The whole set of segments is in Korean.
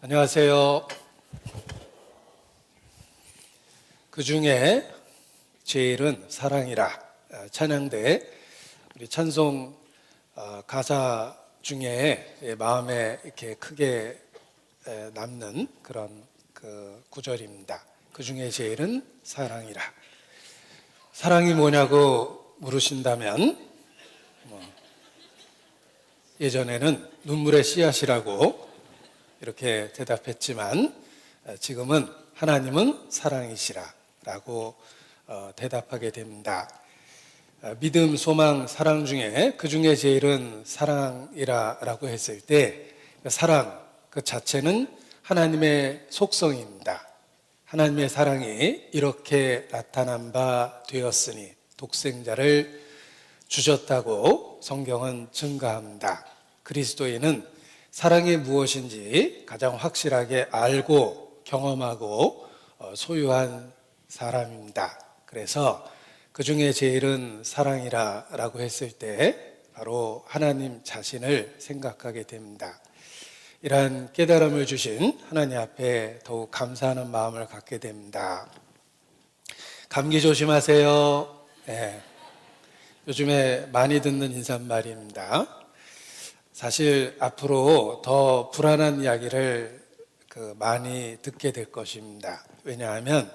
안녕하세요. 그 중에 제일은 사랑이라 찬양대 우리 찬송 가사 중에 마음에 이렇게 크게 남는 그런 그 구절입니다. 그 중에 제일은 사랑이라. 사랑이 뭐냐고 물으신다면 예전에는 눈물의 씨앗이라고 이렇게 대답했지만 지금은 하나님은 사랑이시라 라고 대답하게 됩니다. 믿음, 소망, 사랑 중에 그 중에 제일은 사랑이라 라고 했을 때 사랑 그 자체는 하나님의 속성입니다. 하나님의 사랑이 이렇게 나타난 바 되었으니 독생자를 주셨다고 성경은 증가합니다. 그리스도인은 사랑이 무엇인지 가장 확실하게 알고 경험하고 소유한 사람입니다. 그래서 그 중에 제일은 사랑이라 라고 했을 때 바로 하나님 자신을 생각하게 됩니다. 이러한 깨달음을 주신 하나님 앞에 더욱 감사하는 마음을 갖게 됩니다. 감기 조심하세요. 네. 요즘에 많이 듣는 인사말입니다. 사실 앞으로 더 불안한 이야기를 많이 듣게 될 것입니다. 왜냐하면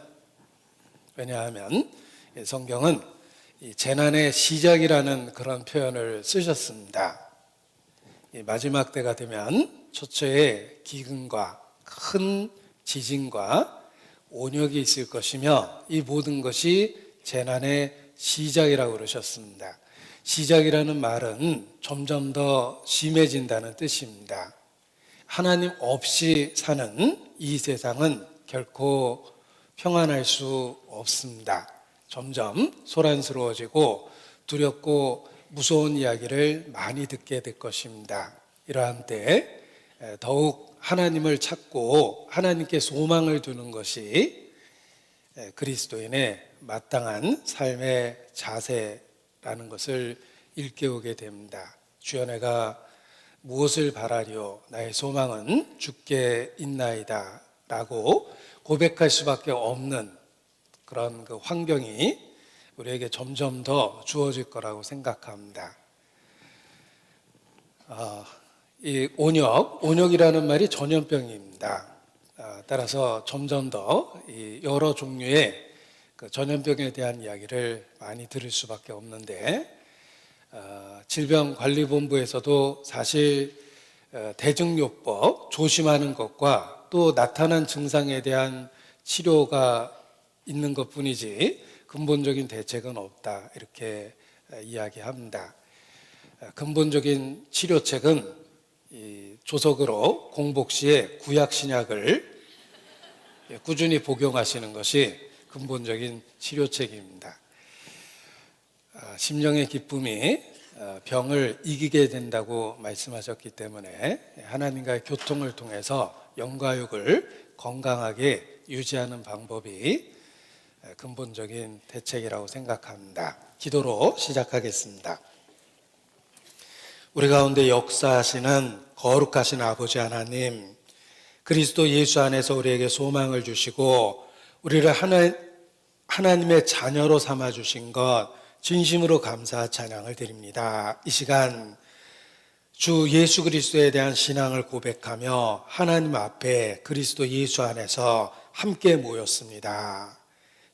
성경은 이 재난의 시작이라는 그런 표현을 쓰셨습니다. 이 마지막 때가 되면 초처에 기근과 큰 지진과 온역이 있을 것이며 이 모든 것이 재난의 시작이라고 그러셨습니다. 시작이라는 말은 점점 더 심해진다는 뜻입니다. 하나님 없이 사는 이 세상은 결코 평안할 수 없습니다. 점점 소란스러워지고 두렵고 무서운 이야기를 많이 듣게 될 것입니다. 이러한 때 더욱 하나님을 찾고 하나님께 소망을 두는 것이 그리스도인의 마땅한 삶의 자세라는 것을 일깨우게 됩니다. 주여 내가 무엇을 바라리오 나의 소망은 주께 있나이다 라고 고백할 수밖에 없는 그런 그 환경이 우리에게 점점 더 주어질 거라고 생각합니다. 이 온역이라는 말이 전염병입니다. 따라서 점점 더 여러 종류의 그 전염병에 대한 이야기를 많이 들을 수밖에 없는데 질병관리본부에서도 사실 대증요법 조심하는 것과 또 나타난 증상에 대한 치료가 있는 것뿐이지 근본적인 대책은 없다 이렇게 이야기합니다. 근본적인 치료책은 이 조석으로 공복 시에 구약 신약을 꾸준히 복용하시는 것이 근본적인 치료책입니다. 심령의 기쁨이 병을 이기게 된다고 말씀하셨기 때문에 하나님과의 교통을 통해서 영과육을 건강하게 유지하는 방법이 근본적인 대책이라고 생각합니다. 기도로 시작하겠습니다. 우리 가운데 역사하시는 거룩하신 아버지 하나님, 그리스도 예수 안에서 우리에게 소망을 주시고 우리를 하나님의 자녀로 삼아주신 것 진심으로 감사 찬양을 드립니다. 이 시간 주 예수 그리스도에 대한 신앙을 고백하며 하나님 앞에 그리스도 예수 안에서 함께 모였습니다.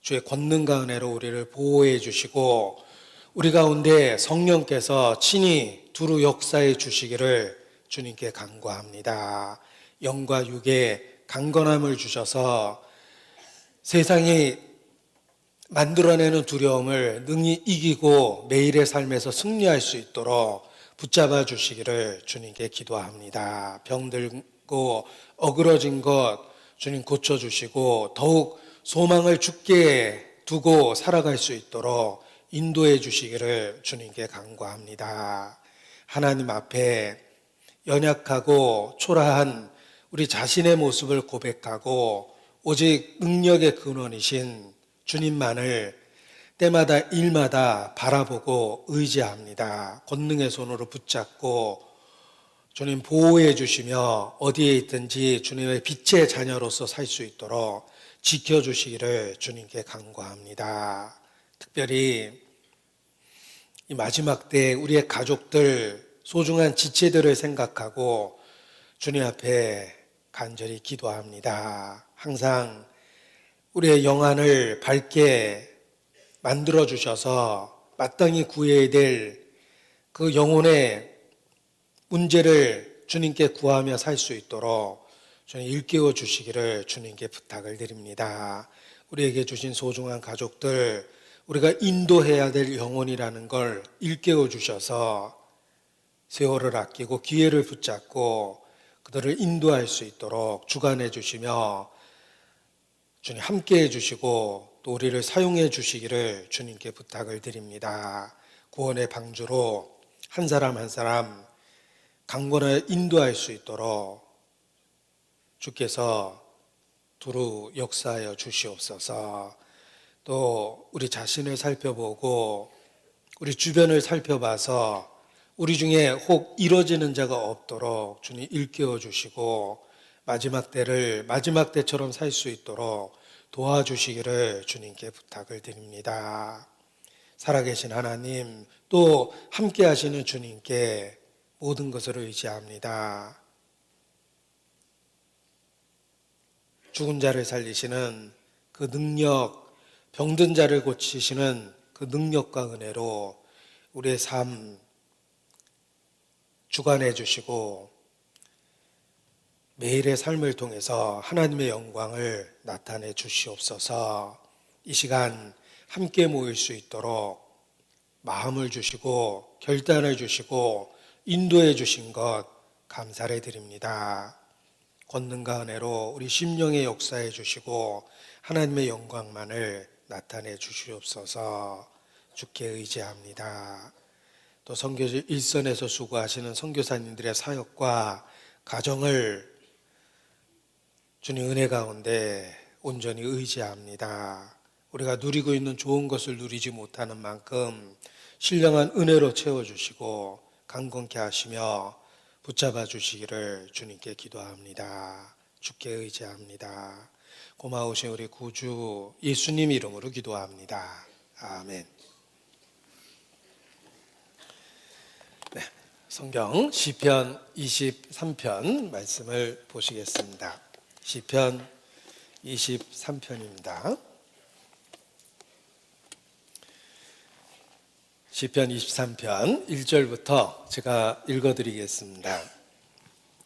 주의 권능과 은혜로 우리를 보호해 주시고 우리 가운데 성령께서 친히 두루 역사해 주시기를 주님께 간구합니다. 영과 육의 강건함을 주셔서 세상이 만들어내는 두려움을 능히 이기고 매일의 삶에서 승리할 수 있도록 붙잡아 주시기를 주님께 기도합니다. 병들고 어그러진 것 주님 고쳐주시고 더욱 소망을 주께 두고 살아갈 수 있도록 인도해 주시기를 주님께 간구합니다. 하나님 앞에 연약하고 초라한 우리 자신의 모습을 고백하고 오직 능력의 근원이신 주님만을 때마다 일마다 바라보고 의지합니다. 권능의 손으로 붙잡고 주님 보호해 주시며 어디에 있든지 주님의 빛의 자녀로서 살 수 있도록 지켜주시기를 주님께 간구합니다. 특별히 이 마지막 때 우리의 가족들, 소중한 지체들을 생각하고 주님 앞에 간절히 기도합니다. 항상 우리의 영안을 밝게 만들어 주셔서 마땅히 구해야 될 그 영혼의 문제를 주님께 구하며 살 수 있도록 주님 일깨워 주시기를 주님께 부탁을 드립니다. 우리에게 주신 소중한 가족들, 우리가 인도해야 될 영혼이라는 걸 일깨워 주셔서 세월을 아끼고 기회를 붙잡고 그들을 인도할 수 있도록 주관해 주시며 주님 함께해 주시고 또 우리를 사용해 주시기를 주님께 부탁을 드립니다. 구원의 방주로 한 사람 한 사람 강권하여 인도할 수 있도록 주께서 두루 역사하여 주시옵소서. 또 우리 자신을 살펴보고 우리 주변을 살펴봐서 우리 중에 혹 이뤄지는 자가 없도록 주님 일깨워 주시고 마지막 때를 마지막 때처럼 살 수 있도록 도와주시기를 주님께 부탁을 드립니다. 살아계신 하나님, 또 함께 하시는 주님께 모든 것을 의지합니다. 죽은 자를 살리시는 그 능력, 병든 자를 고치시는 그 능력과 은혜로 우리의 삶 주관해 주시고 매일의 삶을 통해서 하나님의 영광을 나타내 주시옵소서. 이 시간 함께 모일 수 있도록 마음을 주시고 결단을 주시고 인도해 주신 것 감사를 드립니다. 권능과 은혜로 우리 심령의 역사해 주시고 하나님의 영광만을 나타내 주시옵소서. 주께 의지합니다. 또 선교지 일선에서 수고하시는 선교사님들의 사역과 가정을 주님 은혜 가운데 온전히 의지합니다. 우리가 누리고 있는 좋은 것을 누리지 못하는 만큼 신령한 은혜로 채워주시고 강건케 하시며 붙잡아 주시기를 주님께 기도합니다. 주께 의지합니다. 고마우신 우리 구주 예수님 이름으로 기도합니다. 아멘. 네, 성경 시편 23편 말씀을 보시겠습니다. 시편 23편입니다. 시편 23편 1절부터 제가 읽어드리겠습니다.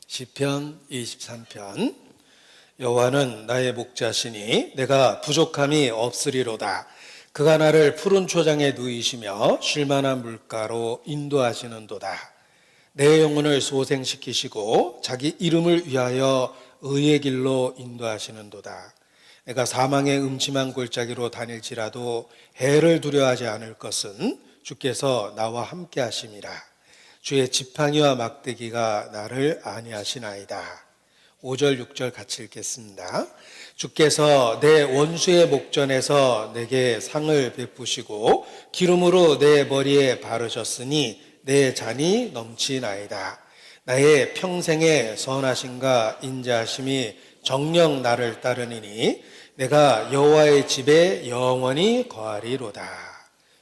시편 23편 여호와는 나의 목자시니 내가 부족함이 없으리로다. 그가 나를 푸른 초장에 누이시며 쉴만한 물가로 인도하시는도다. 내 영혼을 소생시키시고 자기 이름을 위하여 의의 길로 인도하시는도다. 내가 사망의 음침한 골짜기로 다닐지라도 해를 두려워하지 않을 것은 주께서 나와 함께 하심이라. 주의 지팡이와 막대기가 나를 안위하시나이다. 5절 6절 같이 읽겠습니다. 주께서 내 원수의 목전에서 내게 상을 베푸시고 기름으로 내 머리에 바르셨으니 내 잔이 넘치나이다. 나의 평생의 선하심과 인자하심이 정녕 나를 따르니니 내가 여호와의 집에 영원히 거하리로다.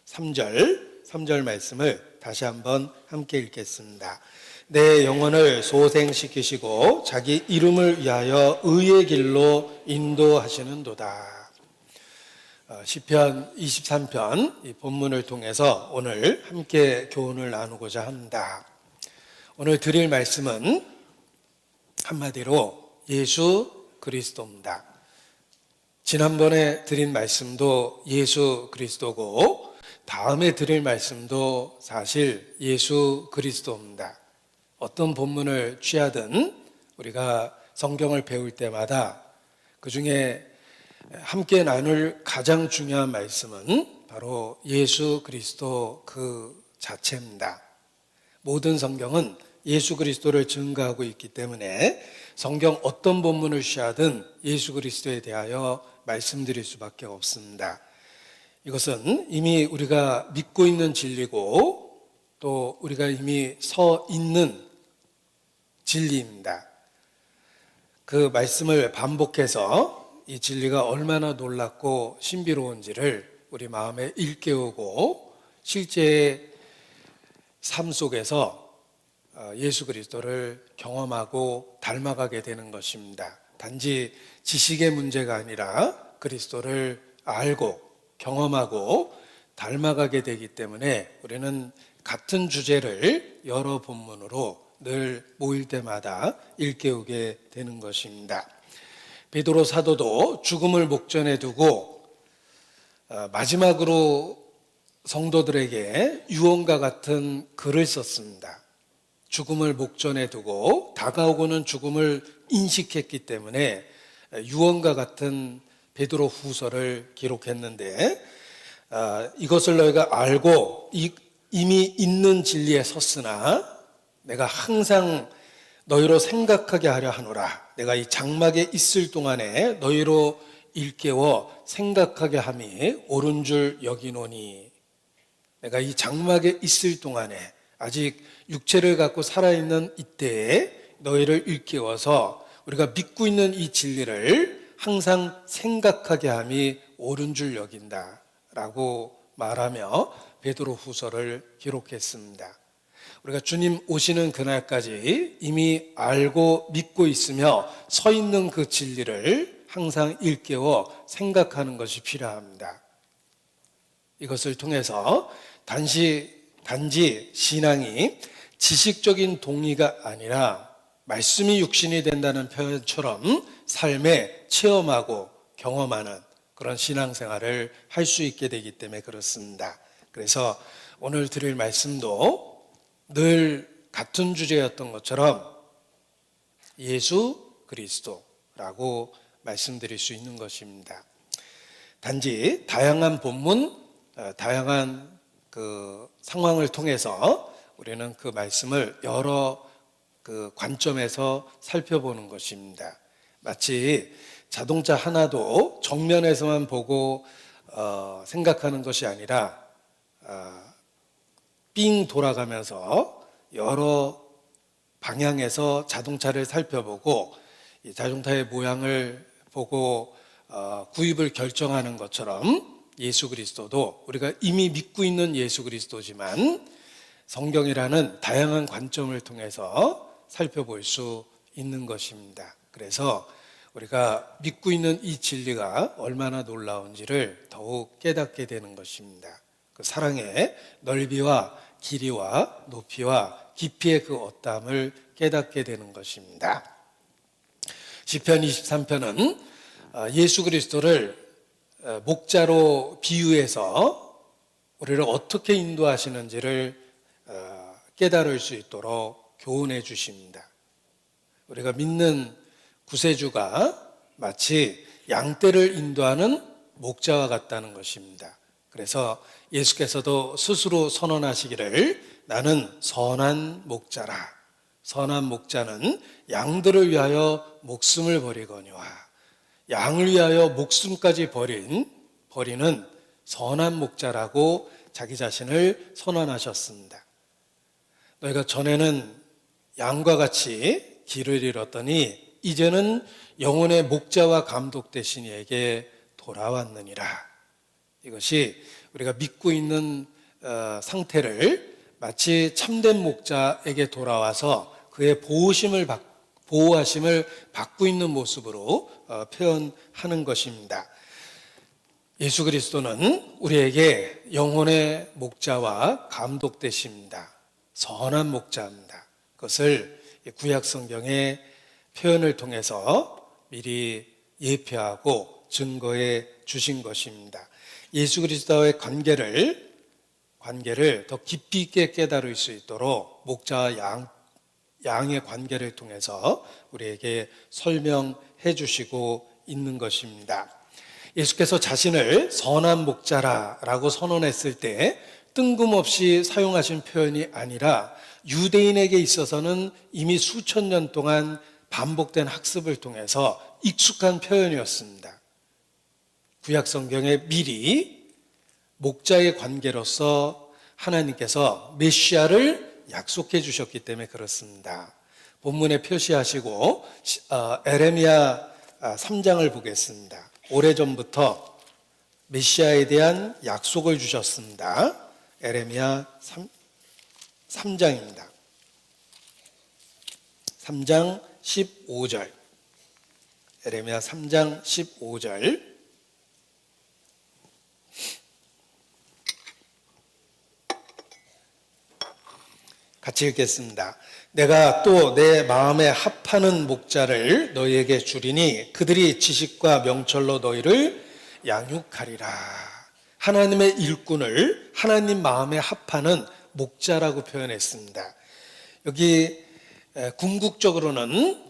3절 말씀을 다시 한번 함께 읽겠습니다. 내 영혼을 소생시키시고 자기 이름을 위하여 의의 길로 인도하시는도다. 시편 23편 이 본문을 통해서 오늘 함께 교훈을 나누고자 합니다. 오늘 드릴 말씀은 한마디로 예수 그리스도입니다. 지난번에 드린 말씀도 예수 그리스도고 다음에 드릴 말씀도 사실 예수 그리스도입니다. 어떤 본문을 취하든 우리가 성경을 배울 때마다 그 중에 함께 나눌 가장 중요한 말씀은 바로 예수 그리스도 그 자체입니다. 모든 성경은 예수 그리스도를 증거하고 있기 때문에 성경 어떤 본문을 취하든 예수 그리스도에 대하여 말씀드릴 수밖에 없습니다. 이것은 이미 우리가 믿고 있는 진리고 또 우리가 이미 서 있는 진리입니다. 그 말씀을 반복해서 이 진리가 얼마나 놀랍고 신비로운지를 우리 마음에 일깨우고 실제 삶 속에서 예수 그리스도를 경험하고 닮아가게 되는 것입니다. 단지 지식의 문제가 아니라 그리스도를 알고 경험하고 닮아가게 되기 때문에 우리는 같은 주제를 여러 본문으로 늘 모일 때마다 일깨우게 되는 것입니다. 베드로 사도도 죽음을 목전에 두고 마지막으로 성도들에게 유언과 같은 글을 썼습니다. 죽음을 목전에 두고 다가오고는 죽음을 인식했기 때문에 유언과 같은 베드로 후서를 기록했는데, 이것을 너희가 알고 이미 있는 진리에 섰으나 내가 항상 너희로 생각하게 하려 하노라. 내가 이 장막에 있을 동안에 너희로 일깨워 생각하게 함이 옳은 줄 여기노니, 내가 이 장막에 있을 동안에 아직 육체를 갖고 살아있는 이때에 너희를 일깨워서 우리가 믿고 있는 이 진리를 항상 생각하게 함이 옳은 줄 여긴다 라고 말하며 베드로 후서를 기록했습니다. 우리가 주님 오시는 그날까지 이미 알고 믿고 있으며 서 있는 그 진리를 항상 일깨워 생각하는 것이 필요합니다. 이것을 통해서 단지 신앙이 지식적인 동의가 아니라 말씀이 육신이 된다는 표현처럼 삶에 체험하고 경험하는 그런 신앙생활을 할 수 있게 되기 때문에 그렇습니다. 그래서 오늘 드릴 말씀도 늘 같은 주제였던 것처럼 예수 그리스도라고 말씀드릴 수 있는 것입니다. 단지 다양한 본문, 다양한 그 상황을 통해서 우리는 그 말씀을 여러 그 관점에서 살펴보는 것입니다. 마치 자동차 하나도 정면에서만 보고 생각하는 것이 아니라 삥 돌아가면서 여러 방향에서 자동차를 살펴보고 이 자동차의 모양을 보고 구입을 결정하는 것처럼 예수 그리스도도 우리가 이미 믿고 있는 예수 그리스도지만 성경이라는 다양한 관점을 통해서 살펴볼 수 있는 것입니다. 그래서 우리가 믿고 있는 이 진리가 얼마나 놀라운지를 더욱 깨닫게 되는 것입니다. 그 사랑의 넓이와 길이와 높이와 깊이의 그 어떠함을 깨닫게 되는 것입니다. 시편 23편은 예수 그리스도를 목자로 비유해서 우리를 어떻게 인도하시는지를 깨달을 수 있도록 교훈해 주십니다. 우리가 믿는 구세주가 마치 양떼를 인도하는 목자와 같다는 것입니다. 그래서 예수께서도 스스로 선언하시기를 나는 선한 목자라. 선한 목자는 양들을 위하여 목숨을 버리거니와 양을 위하여 목숨까지 버리는 선한 목자라고 자기 자신을 선언하셨습니다. 너희가 전에는 양과 같이 길을 잃었더니 이제는 영혼의 목자와 감독 되신 이에게 돌아왔느니라. 이것이 우리가 믿고 있는 상태를 마치 참된 목자에게 돌아와서 그의 보호하심을 받고 있는 모습으로 표현하는 것입니다. 예수 그리스도는 우리에게 영혼의 목자와 감독 되십니다. 선한 목자입니다. 그것을 구약 성경의 표현을 통해서 미리 예표하고 증거해 주신 것입니다. 예수 그리스도와의 관계를 더 깊이 있게 깨달을 수 있도록 목자와 양의 관계를 통해서 우리에게 설명해 주시고 있는 것입니다. 예수께서 자신을 선한 목자라고 선언했을 때 뜬금없이 사용하신 표현이 아니라 유대인에게 있어서는 이미 수천 년 동안 반복된 학습을 통해서 익숙한 표현이었습니다. 구약 성경에 미리 목자의 관계로서 하나님께서 메시아를 약속해 주셨기 때문에 그렇습니다. 본문에 표시하시고 에레미야 3장을 보겠습니다. 오래전부터 메시아에 대한 약속을 주셨습니다. 에레미야 3장입니다. 3장 15절. 에레미야 3장 15절. 같이 읽겠습니다. 내가 또 내 마음에 합하는 목자를 너희에게 주리니 그들이 지식과 명철로 너희를 양육하리라. 하나님의 일꾼을 하나님 마음에 합하는 목자라고 표현했습니다. 여기 궁극적으로는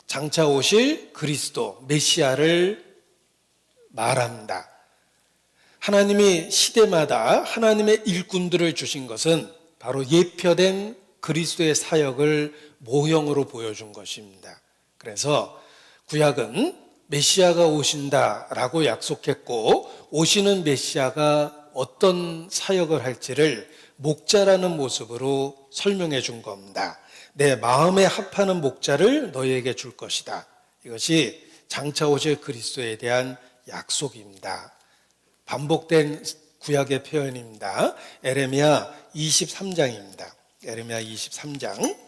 장차 오실 그리스도 메시아를 말합니다. 하나님이 시대마다 하나님의 일꾼들을 주신 것은 바로 예표된 그리스도의 사역을 모형으로 보여준 것입니다. 그래서 구약은 메시아가 오신다라고 약속했고 오시는 메시아가 어떤 사역을 할지를 목자라는 모습으로 설명해 준 겁니다. 내 마음에 합하는 목자를 너희에게 줄 것이다. 이것이 장차 오실 그리스도에 대한 약속입니다. 반복된 구약의 표현입니다. 에레미야 23장입니다. 에레미야 23장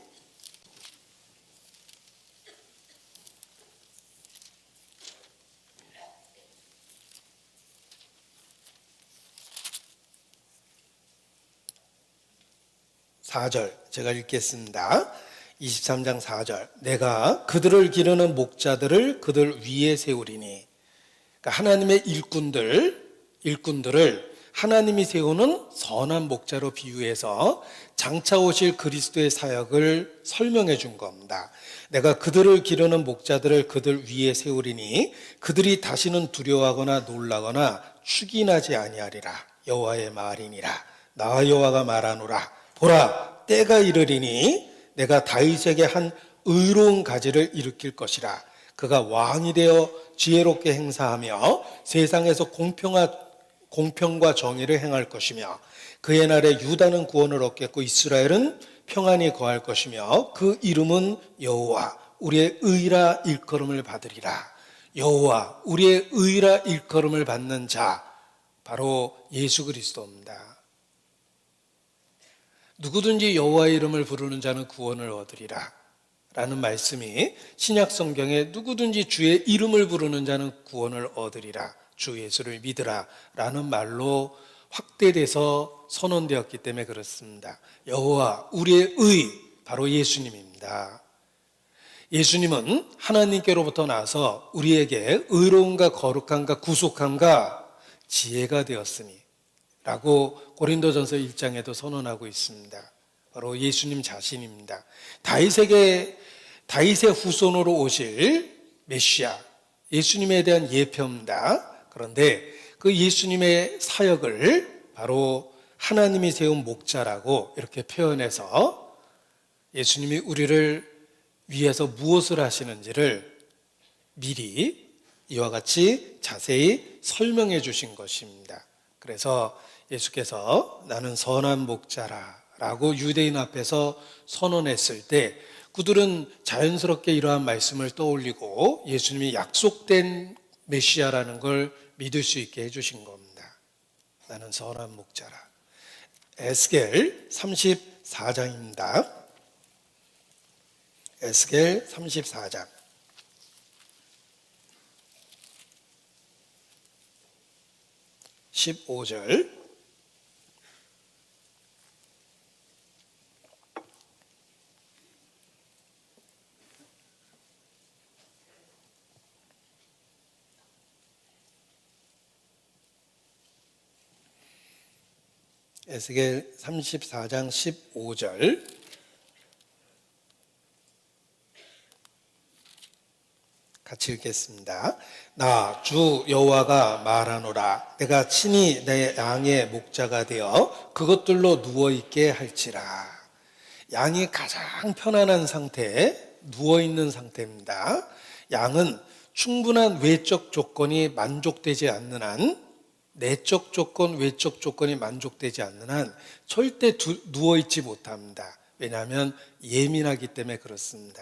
4절 제가 읽겠습니다. 23장 4절 내가 그들을 기르는 목자들을 그들 위에 세우리니, 그러니까 하나님의 일꾼들을 하나님이 세우는 선한 목자로 비유해서 장차 오실 그리스도의 사역을 설명해 준 겁니다. 내가 그들을 기르는 목자들을 그들 위에 세우리니 그들이 다시는 두려워하거나 놀라거나 축인하지 아니하리라. 여호와의 말이니라. 나 여호와가 말하노라. 보라, 때가 이르리니 내가 다윗에게 한 의로운 가지를 일으킬 것이라. 그가 왕이 되어 지혜롭게 행사하며 세상에서 공평과 정의를 행할 것이며 그의 날에 유다는 구원을 얻겠고 이스라엘은 평안히 거할 것이며 그 이름은 여호와 우리의 의라 일컬음을 받으리라. 여호와 우리의 의라 일컬음을 받는 자 바로 예수 그리스도입니다. 누구든지 여호와의 이름을 부르는 자는 구원을 얻으리라 라는 말씀이 신약 성경에 누구든지 주의 이름을 부르는 자는 구원을 얻으리라, 주 예수를 믿으라 라는 말로 확대돼서 선언되었기 때문에 그렇습니다. 여호와 우리의 의 바로 예수님입니다. 예수님은 하나님께로부터 나서 우리에게 의로움과 거룩함과 구속함과 지혜가 되었으니 라고 고린도전서 1장에도 선언하고 있습니다. 바로 예수님 자신입니다. 다윗의 후손으로 오실 메시아, 예수님에 대한 예표입니다. 그런데 그 예수님의 사역을 바로 하나님이 세운 목자라고 이렇게 표현해서 예수님이 우리를 위해서 무엇을 하시는지를 미리 이와 같이 자세히 설명해 주신 것입니다. 그래서 예수께서 나는 선한 목자라 라고 유대인 앞에서 선언했을 때 그들은 자연스럽게 이러한 말씀을 떠올리고 예수님이 약속된 메시아라는 걸 믿을 수 있게 해주신 겁니다. 나는 선한 목자라. 에스겔 34장입니다. 에스겔 34장 15절 에스겔 34장 15절 같이 읽겠습니다. 나 주 여호와가 말하노라. 내가 친히 내 양의 목자가 되어 그것들로 누워있게 할지라. 양이 가장 편안한 상태, 누워있는 상태입니다. 양은 충분한 외적 조건이 만족되지 않는 한, 내적 조건, 외적 조건이 만족되지 않는 한 절대 누워있지 못합니다. 왜냐하면 예민하기 때문에 그렇습니다.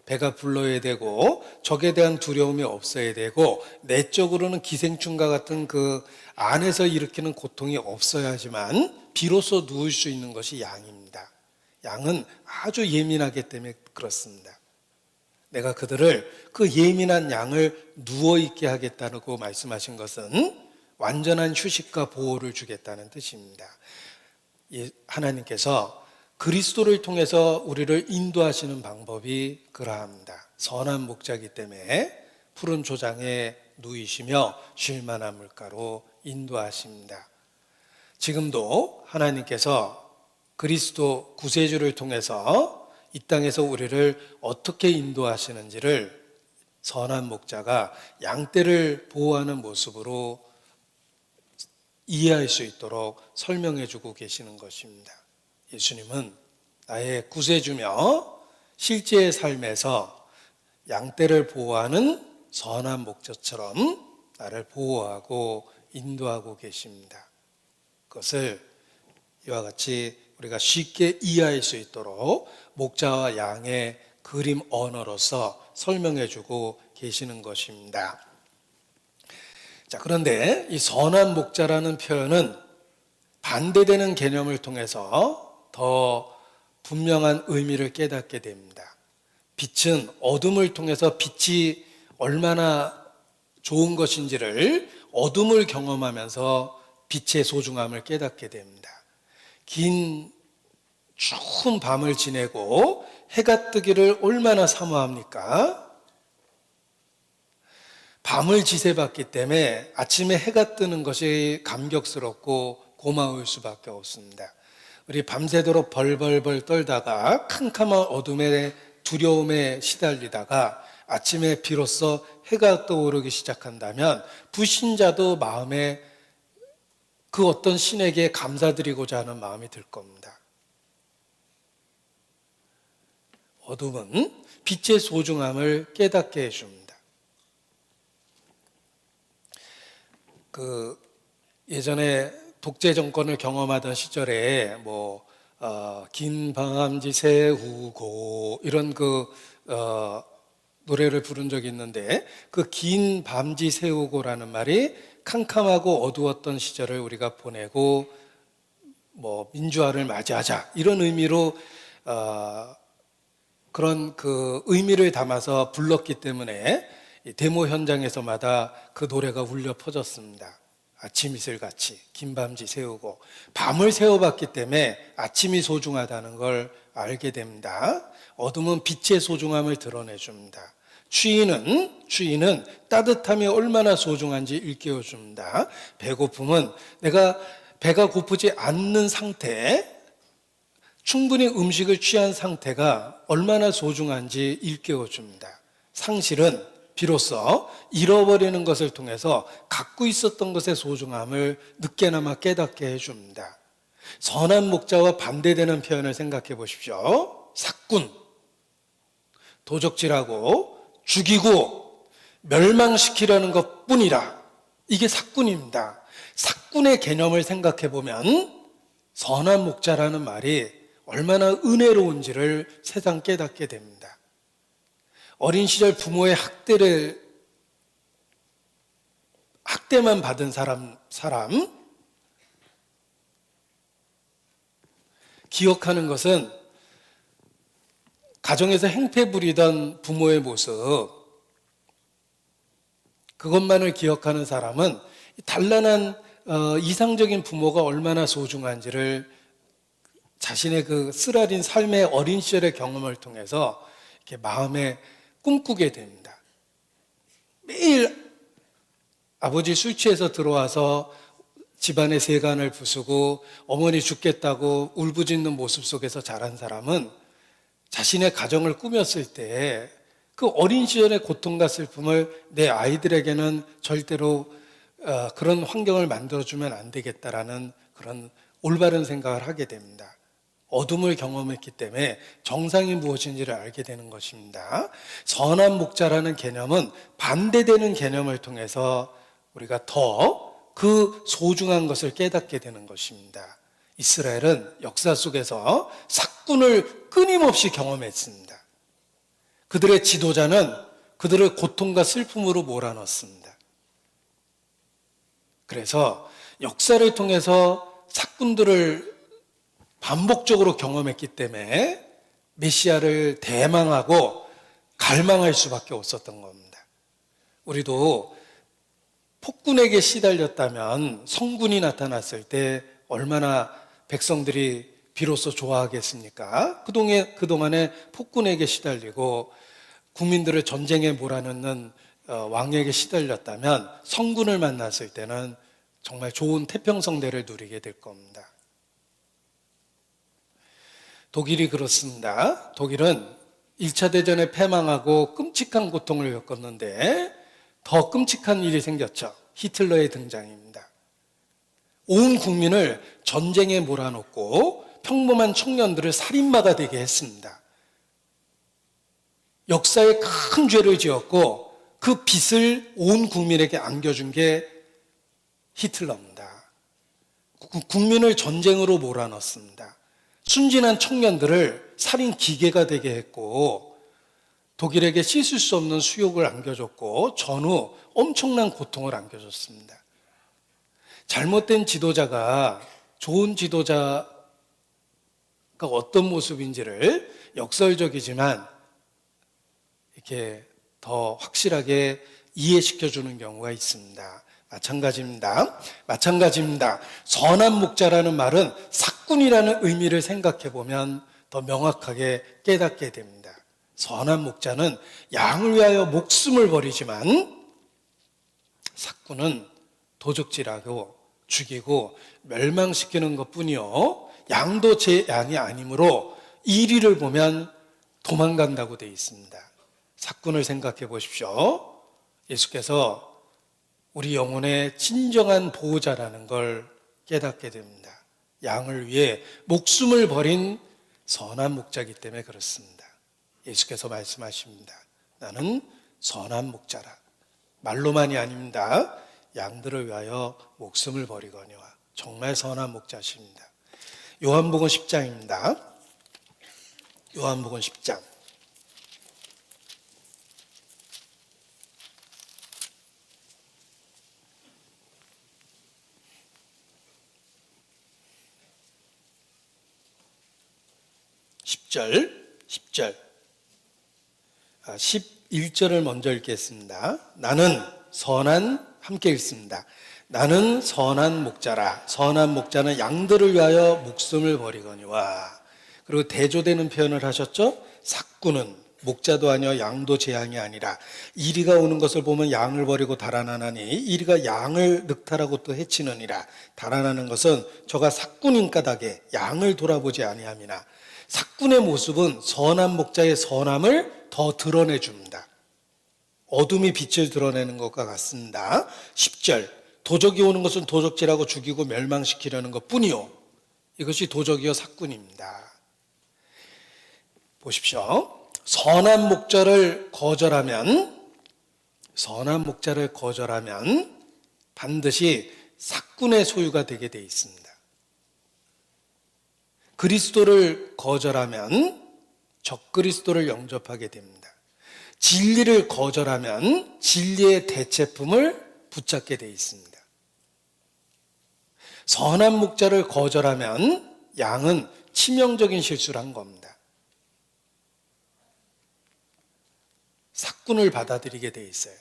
배가 불러야 되고 적에 대한 두려움이 없어야 되고 내적으로는 기생충과 같은 그 안에서 일으키는 고통이 없어야지만 비로소 누울 수 있는 것이 양입니다. 양은 아주 예민하기 때문에 그렇습니다. 내가 그들을 그 예민한 양을 누워있게 하겠다고 말씀하신 것은 완전한 휴식과 보호를 주겠다는 뜻입니다. 하나님께서 그리스도를 통해서 우리를 인도하시는 방법이 그러합니다. 선한 목자이기 때문에 푸른 조장에 누이시며 쉴만한 물가로 인도하십니다. 지금도 하나님께서 그리스도 구세주를 통해서 이 땅에서 우리를 어떻게 인도하시는지를 선한 목자가 양떼를 보호하는 모습으로 이해할 수 있도록 설명해 주고 계시는 것입니다. 예수님은 나의 구세주며 실제의 삶에서 양떼를 보호하는 선한 목자처럼 나를 보호하고 인도하고 계십니다. 그것을 이와 같이 우리가 쉽게 이해할 수 있도록 목자와 양의 그림 언어로서 설명해 주고 계시는 것입니다. 자, 그런데 이 선한 목자라는 표현은 반대되는 개념을 통해서 더 분명한 의미를 깨닫게 됩니다. 빛은 어둠을 통해서 빛이 얼마나 좋은 것인지를 어둠을 경험하면서 빛의 소중함을 깨닫게 됩니다. 긴 추운 밤을 지내고 해가 뜨기를 얼마나 사모합니까? 밤을 지새봤기 때문에 아침에 해가 뜨는 것이 감격스럽고 고마울 수밖에 없습니다. 우리 밤새도록 벌벌벌 떨다가 캄캄한 어둠의 두려움에 시달리다가 아침에 비로소 해가 떠오르기 시작한다면 불신자도 마음에 그 어떤 신에게 감사드리고자 하는 마음이 들 겁니다. 어둠은 빛의 소중함을 깨닫게 해줍니다. 예전에 독재 정권을 경험하던 시절에 긴 밤지 새우고 이런 노래를 부른 적이 있는데 그 긴 밤지 새우고라는 말이 캄캄하고 어두웠던 시절을 우리가 보내고 민주화를 맞이하자 이런 의미로 그런 그 의미를 담아서 불렀기 때문에 데모 현장에서마다 그 노래가 울려 퍼졌습니다. 아침 이슬같이 긴 밤지 새우고 밤을 새워봤기 때문에 아침이 소중하다는 걸 알게 됩니다. 어둠은 빛의 소중함을 드러내줍니다. 추위는 따뜻함이 얼마나 소중한지 일깨워줍니다. 배고픔은 내가 배가 고프지 않는 상태, 충분히 음식을 취한 상태가 얼마나 소중한지 일깨워줍니다. 상실은 비로소 잃어버리는 것을 통해서 갖고 있었던 것의 소중함을 늦게나마 깨닫게 해줍니다. 선한 목자와 반대되는 표현을 생각해 보십시오. 삭군, 도적질하고 죽이고 멸망시키려는 것뿐이라. 이게 삭군입니다. 삭군의 개념을 생각해 보면 선한 목자라는 말이 얼마나 은혜로운지를 세상 깨닫게 됩니다. 어린 시절 부모의 학대만 받은 사람 기억하는 것은 가정에서 행패 부리던 부모의 모습, 그것만을 기억하는 사람은 단란한 이상적인 부모가 얼마나 소중한지를 자신의 그 쓰라린 삶의 어린 시절의 경험을 통해서 이렇게 마음에 꿈꾸게 됩니다. 매일 아버지 술 취해서 들어와서 집안의 세간을 부수고 어머니 죽겠다고 울부짖는 모습 속에서 자란 사람은 자신의 가정을 꾸몄을 때 그 어린 시절의 고통과 슬픔을 내 아이들에게는 절대로 그런 환경을 만들어주면 안 되겠다라는 그런 올바른 생각을 하게 됩니다. 어둠을 경험했기 때문에 정상이 무엇인지를 알게 되는 것입니다. 선한 목자라는 개념은 반대되는 개념을 통해서 우리가 더 그 소중한 것을 깨닫게 되는 것입니다. 이스라엘은 역사 속에서 삭군을 끊임없이 경험했습니다. 그들의 지도자는 그들을 고통과 슬픔으로 몰아넣습니다. 그래서 역사를 통해서 삭군들을 반복적으로 경험했기 때문에 메시아를 대망하고 갈망할 수밖에 없었던 겁니다. 우리도 폭군에게 시달렸다면 성군이 나타났을 때 얼마나 백성들이 비로소 좋아하겠습니까? 그동안에 폭군에게 시달리고 국민들을 전쟁에 몰아넣는 왕에게 시달렸다면 성군을 만났을 때는 정말 좋은 태평성대를 누리게 될 겁니다. 독일이 그렇습니다. 독일은 1차 대전에 패망하고 끔찍한 고통을 겪었는데 더 끔찍한 일이 생겼죠. 히틀러의 등장입니다. 온 국민을 전쟁에 몰아넣고 평범한 청년들을 살인마가 되게 했습니다. 역사에 큰 죄를 지었고 그 빚을 온 국민에게 안겨준 게 히틀러입니다. 국민을 전쟁으로 몰아넣습니다. 순진한 청년들을 살인 기계가 되게 했고 독일에게 씻을 수 없는 수욕을 안겨줬고 전후 엄청난 고통을 안겨줬습니다. 잘못된 지도자가 좋은 지도자가 어떤 모습인지를 역설적이지만 이렇게 더 확실하게 이해시켜주는 경우가 있습니다. 마찬가지입니다. 선한 목자라는 말은 삭군이라는 의미를 생각해 보면 더 명확하게 깨닫게 됩니다. 선한 목자는 양을 위하여 목숨을 버리지만 삭군은 도적질하고 죽이고 멸망시키는 것뿐이요 양도 제 양이 아니므로 이리를 보면 도망간다고 되어 있습니다. 삭군을 생각해 보십시오. 예수께서 우리 영혼의 진정한 보호자라는 걸 깨닫게 됩니다. 양을 위해 목숨을 버린 선한 목자이기 때문에 그렇습니다. 예수께서 말씀하십니다. 나는 선한 목자라. 말로만이 아닙니다. 양들을 위하여 목숨을 버리거니와. 정말 선한 목자십니다. 요한복음 10장입니다. 요한복음 10장. 10절. 11절을 먼저 읽겠습니다. 함께 읽습니다. 나는 선한 목자라. 선한 목자는 양들을 위하여 목숨을 버리거니와. 그리고 대조되는 표현을 하셨죠? 삭군은 목자도 아니여 양도 제 양이 아니라 이리가 오는 것을 보면 양을 버리고 달아나나니 이리가 양을 늑탈하고 또 해치느니라. 달아나는 것은 저가 삭군인 까닭에 양을 돌아보지 아니함이나. 삭군의 모습은 선한 목자의 선함을 더 드러내줍니다. 어둠이 빛을 드러내는 것과 같습니다. 10절. 도적이 오는 것은 도적질하고 죽이고 멸망시키려는 것뿐이요. 이것이 도적이요 삭군입니다. 보십시오. 선한 목자를 거절하면 반드시 삭군의 소유가 되게 돼 있습니다. 그리스도를 거절하면 적그리스도를 영접하게 됩니다. 진리를 거절하면 진리의 대체품을 붙잡게 돼 있습니다. 선한 목자를 거절하면 양은 치명적인 실수를 한 겁니다. 삭군을 받아들이게 돼 있어요.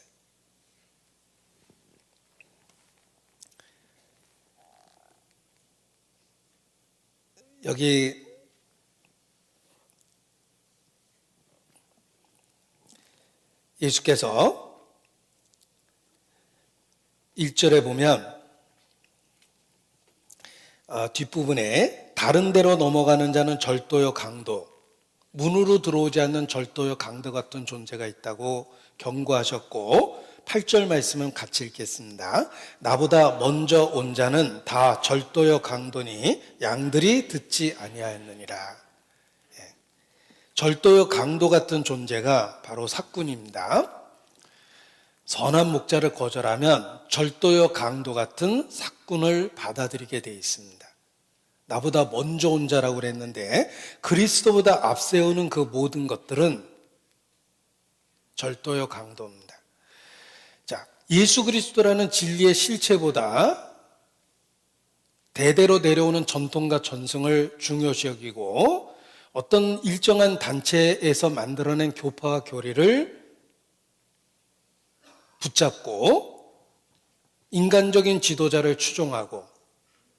여기 예수께서 1절에 보면 뒷부분에 다른 데로 넘어가는 자는 절도요 강도, 문으로 들어오지 않는 절도요 강도 같은 존재가 있다고 경고하셨고 8절 말씀은 같이 읽겠습니다. 나보다 먼저 온 자는 다 절도요 강도니 양들이 듣지 아니하였느니라. 절도요 강도 같은 존재가 바로 삭군입니다. 선한 목자를 거절하면 절도요 강도 같은 삭군을 받아들이게 되어 있습니다. 나보다 먼저 온 자라고 그랬는데 그리스도보다 앞세우는 그 모든 것들은 절도요 강도입니다. 자, 예수 그리스도라는 진리의 실체보다 대대로 내려오는 전통과 전승을 중요시 여기고 어떤 일정한 단체에서 만들어낸 교파와 교리를 붙잡고 인간적인 지도자를 추종하고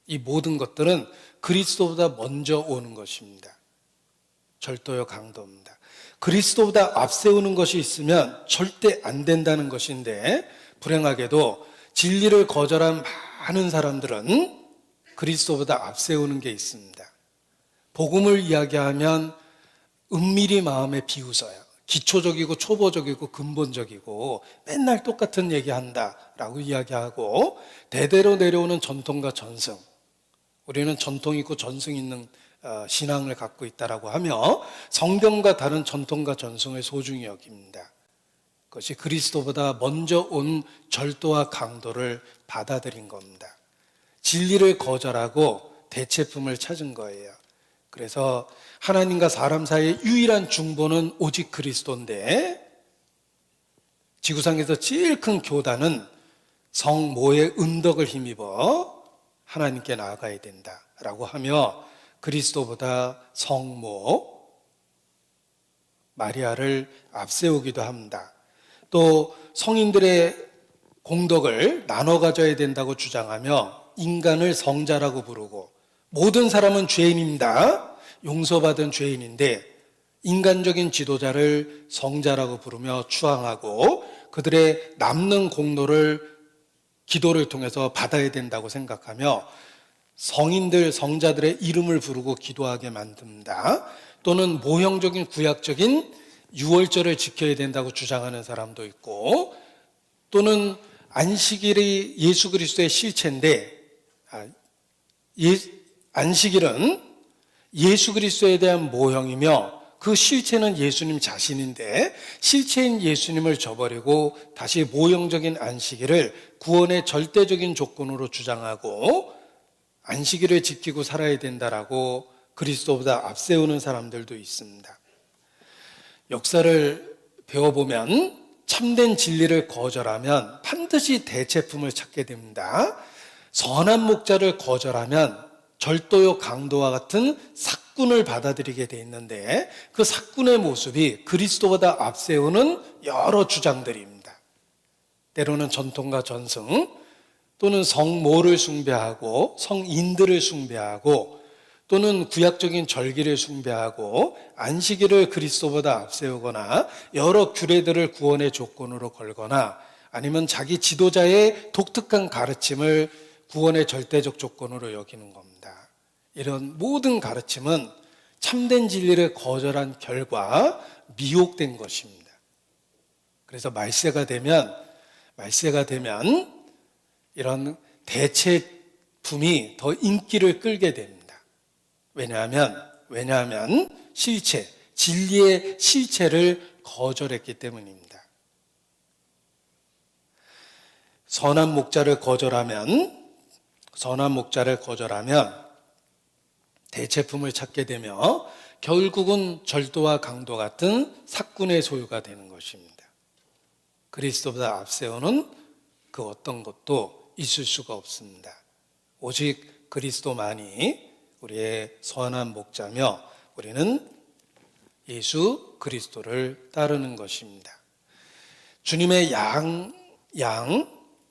이 모든 것들은 그리스도보다 먼저 오는 것입니다. 절도요 강도입니다. 그리스도보다 앞세우는 것이 있으면 절대 안 된다는 것인데 불행하게도 진리를 거절한 많은 사람들은 그리스도보다 앞세우는 게 있습니다. 복음을 이야기하면 은밀히 마음에 비웃어요. 기초적이고 초보적이고 근본적이고 맨날 똑같은 얘기한다라고 이야기하고 대대로 내려오는 전통과 전승, 우리는 전통 있고 전승 있는 신앙을 갖고 있다라고 하며 성경과 다른 전통과 전승을 소중히 여깁니다. 그것이 그리스도보다 먼저 온 절도와 강도를 받아들인 겁니다. 진리를 거절하고 대체품을 찾은 거예요. 그래서 하나님과 사람 사이의 유일한 중보는 오직 그리스도인데 지구상에서 제일 큰 교단은 성모의 은덕을 힘입어 하나님께 나아가야 된다라고 하며 그리스도보다 성모 마리아를 앞세우기도 합니다. 또 성인들의 공덕을 나눠 가져야 된다고 주장하며 인간을 성자라고 부르고 모든 사람은 죄인입니다. 용서받은 죄인인데 인간적인 지도자를 성자라고 부르며 추앙하고 그들의 남는 공로를 기도를 통해서 받아야 된다고 생각하며 성인들, 성자들의 이름을 부르고 기도하게 만듭니다. 또는 모형적인 구약적인 유월절을 지켜야 된다고 주장하는 사람도 있고 또는 안식일이 예수 그리스도의 실체인데 안식일은 예수 그리스도에 대한 모형이며 그 실체는 예수님 자신인데 실체인 예수님을 저버리고 다시 모형적인 안식일을 구원의 절대적인 조건으로 주장하고 안식일을 지키고 살아야 된다라고 그리스도보다 앞세우는 사람들도 있습니다. 역사를 배워보면 참된 진리를 거절하면 반드시 대체품을 찾게 됩니다. 선한 목자를 거절하면 절도요 강도와 같은 삭군을 받아들이게 돼 있는데 그 삭군의 모습이 그리스도보다 앞세우는 여러 주장들입니다. 때로는 전통과 전승 또는 성모를 숭배하고 성인들을 숭배하고 또는 구약적인 절기를 숭배하고 안식일을 그리스도보다 앞세우거나 여러 규례들을 구원의 조건으로 걸거나 아니면 자기 지도자의 독특한 가르침을 구원의 절대적 조건으로 여기는 겁니다. 이런 모든 가르침은 참된 진리를 거절한 결과 미혹된 것입니다. 그래서 말세가 되면 이런 대체품이 더 인기를 끌게 됩니다. 왜냐하면 진리의 실체를 거절했기 때문입니다. 선한 목자를 거절하면 대체품을 찾게 되며 결국은 절도와 강도 같은 삭군의 소유가 되는 것입니다. 그리스도보다 앞세우는 그 어떤 것도 있을 수가 없습니다. 오직 그리스도만이 우리의 선한 목자며 우리는 예수 그리스도를 따르는 것입니다. 주님의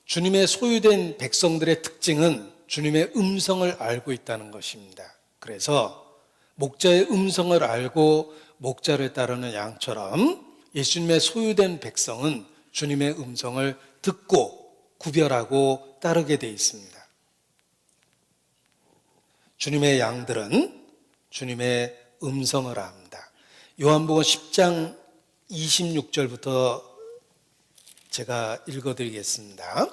주님의 소유된 백성들의 특징은 주님의 음성을 알고 있다는 것입니다. 그래서 목자의 음성을 알고 목자를 따르는 양처럼 예수님의 소유된 백성은 주님의 음성을 듣고 구별하고 따르게 돼 있습니다. 주님의 양들은 주님의 음성을 압니다. 요한복음 10장 26절부터 제가 읽어드리겠습니다.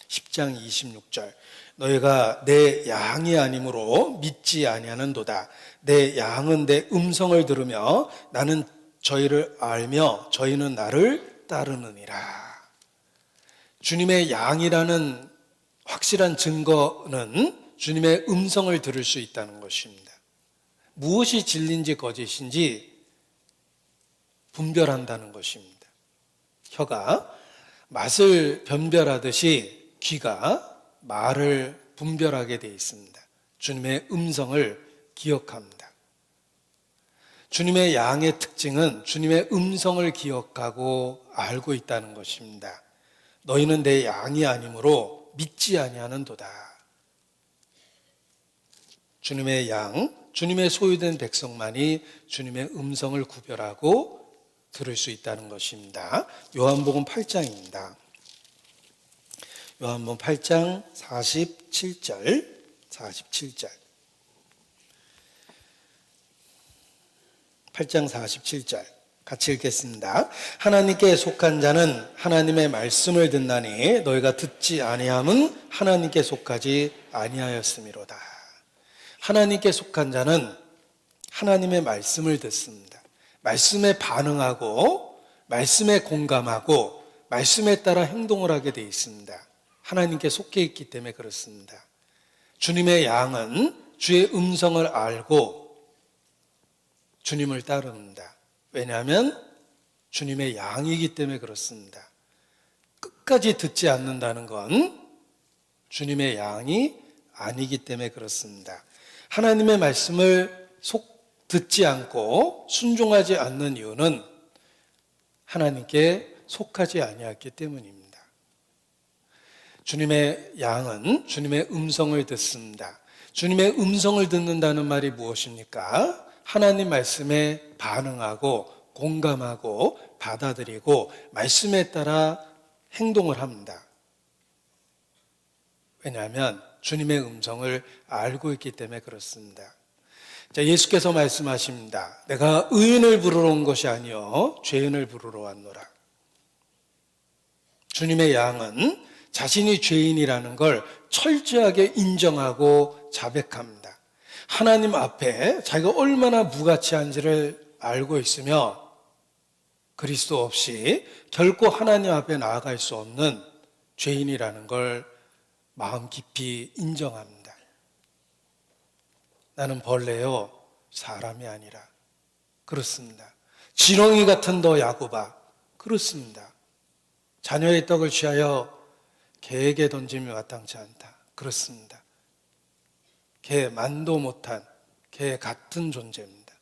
10장 26절. 너희가 내 양이 아니므로 믿지 아니하는도다. 내 양은 내 음성을 들으며 나는 저희를 알며 저희는 나를 따르느니라. 주님의 양이라는 확실한 증거는 주님의 음성을 들을 수 있다는 것입니다. 무엇이 진리인지 거짓인지 분별한다는 것입니다. 혀가 맛을 변별하듯이 귀가 말을 분별하게 되어 있습니다. 주님의 음성을 기억합니다. 주님의 양의 특징은 주님의 음성을 기억하고 알고 있다는 것입니다. 너희는 내 양이 아니므로 믿지 아니하는도다. 주님의 양, 주님의 소유된 백성만이 주님의 음성을 구별하고 들을 수 있다는 것입니다. 요한복음 8장입니다. 요한복음 8장 47절. 같이 읽겠습니다. 하나님께 속한 자는 하나님의 말씀을 듣나니 너희가 듣지 아니함은 하나님께 속하지 아니하였음이로다. 하나님께 속한 자는 하나님의 말씀을 듣습니다. 말씀에 반응하고 말씀에 공감하고 말씀에 따라 행동을 하게 되어 있습니다. 하나님께 속해 있기 때문에 그렇습니다. 주님의 양은 주의 음성을 알고 주님을 따릅니다. 왜냐하면 주님의 양이기 때문에 그렇습니다. 끝까지 듣지 않는다는 건 주님의 양이 아니기 때문에 그렇습니다. 하나님의 말씀을 듣지 않고 순종하지 않는 이유는 하나님께 속하지 아니했기 때문입니다. 주님의 양은 주님의 음성을 듣습니다. 주님의 음성을 듣는다는 말이 무엇입니까? 하나님 말씀에 반응하고 공감하고 받아들이고 말씀에 따라 행동을 합니다. 왜냐하면 주님의 음성을 알고 있기 때문에 그렇습니다. 자, 예수께서 말씀하십니다. 내가 의인을 부르러 온 것이 아니요 죄인을 부르러 왔노라. 주님의 양은 자신이 죄인이라는 걸 철저하게 인정하고 자백합니다. 하나님 앞에 자기가 얼마나 무가치한지를 알고 있으며 그리스도 없이 결코 하나님 앞에 나아갈 수 없는 죄인이라는 걸 마음 깊이 인정합니다. 나는 벌레요 사람이 아니라. 그렇습니다. 지렁이 같은 너 야곱아. 그렇습니다. 자녀의 떡을 취하여 개에게 던짐이 마땅치 않다. 그렇습니다. 개 만도 못한 개 같은 존재입니다.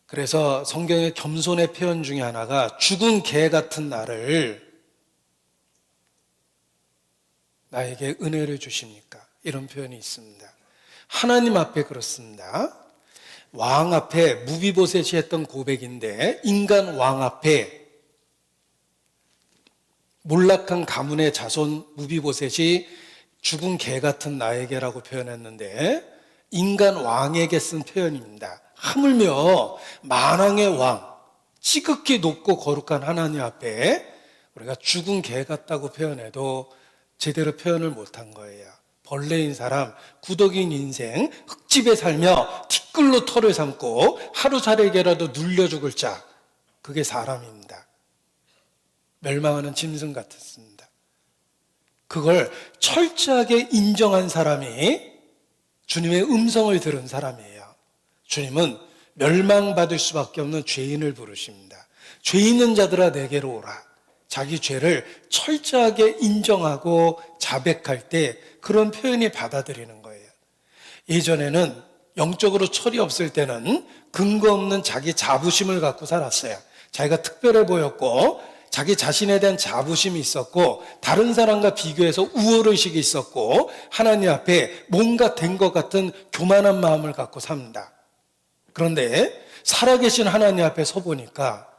그래서 성경의 겸손의 표현 중에 하나가 죽은 개 같은 나를 나에게 은혜를 주십니까? 이런 표현이 있습니다. 하나님 앞에 그렇습니다. 왕 앞에 무비보셋이 했던 고백인데 인간 왕 앞에 몰락한 가문의 자손 무비보셋이 죽은 개 같은 나에게라고 표현했는데 인간 왕에게 쓴 표현입니다. 하물며 만왕의 왕, 지극히 높고 거룩한 하나님 앞에 우리가 죽은 개 같다고 표현해도 제대로 표현을 못한 거예요. 벌레인 사람, 구덕인 인생, 흙집에 살며 티끌로 털을 삼고 하루살에게라도 눌려 죽을 자, 그게 사람입니다. 멸망하는 짐승 같았습니다. 그걸 철저하게 인정한 사람이 주님의 음성을 들은 사람이에요. 주님은 멸망받을 수밖에 없는 죄인을 부르십니다. 죄 있는 자들아 내게로 오라. 자기 죄를 철저하게 인정하고 자백할 때 그런 표현이 받아들이는 거예요. 예전에는 영적으로 철이 없을 때는 근거 없는 자기 자부심을 갖고 살았어요. 자기가 특별해 보였고 자기 자신에 대한 자부심이 있었고 다른 사람과 비교해서 우월의식이 있었고 하나님 앞에 뭔가 된 것 같은 교만한 마음을 갖고 삽니다. 그런데 살아계신 하나님 앞에 서보니까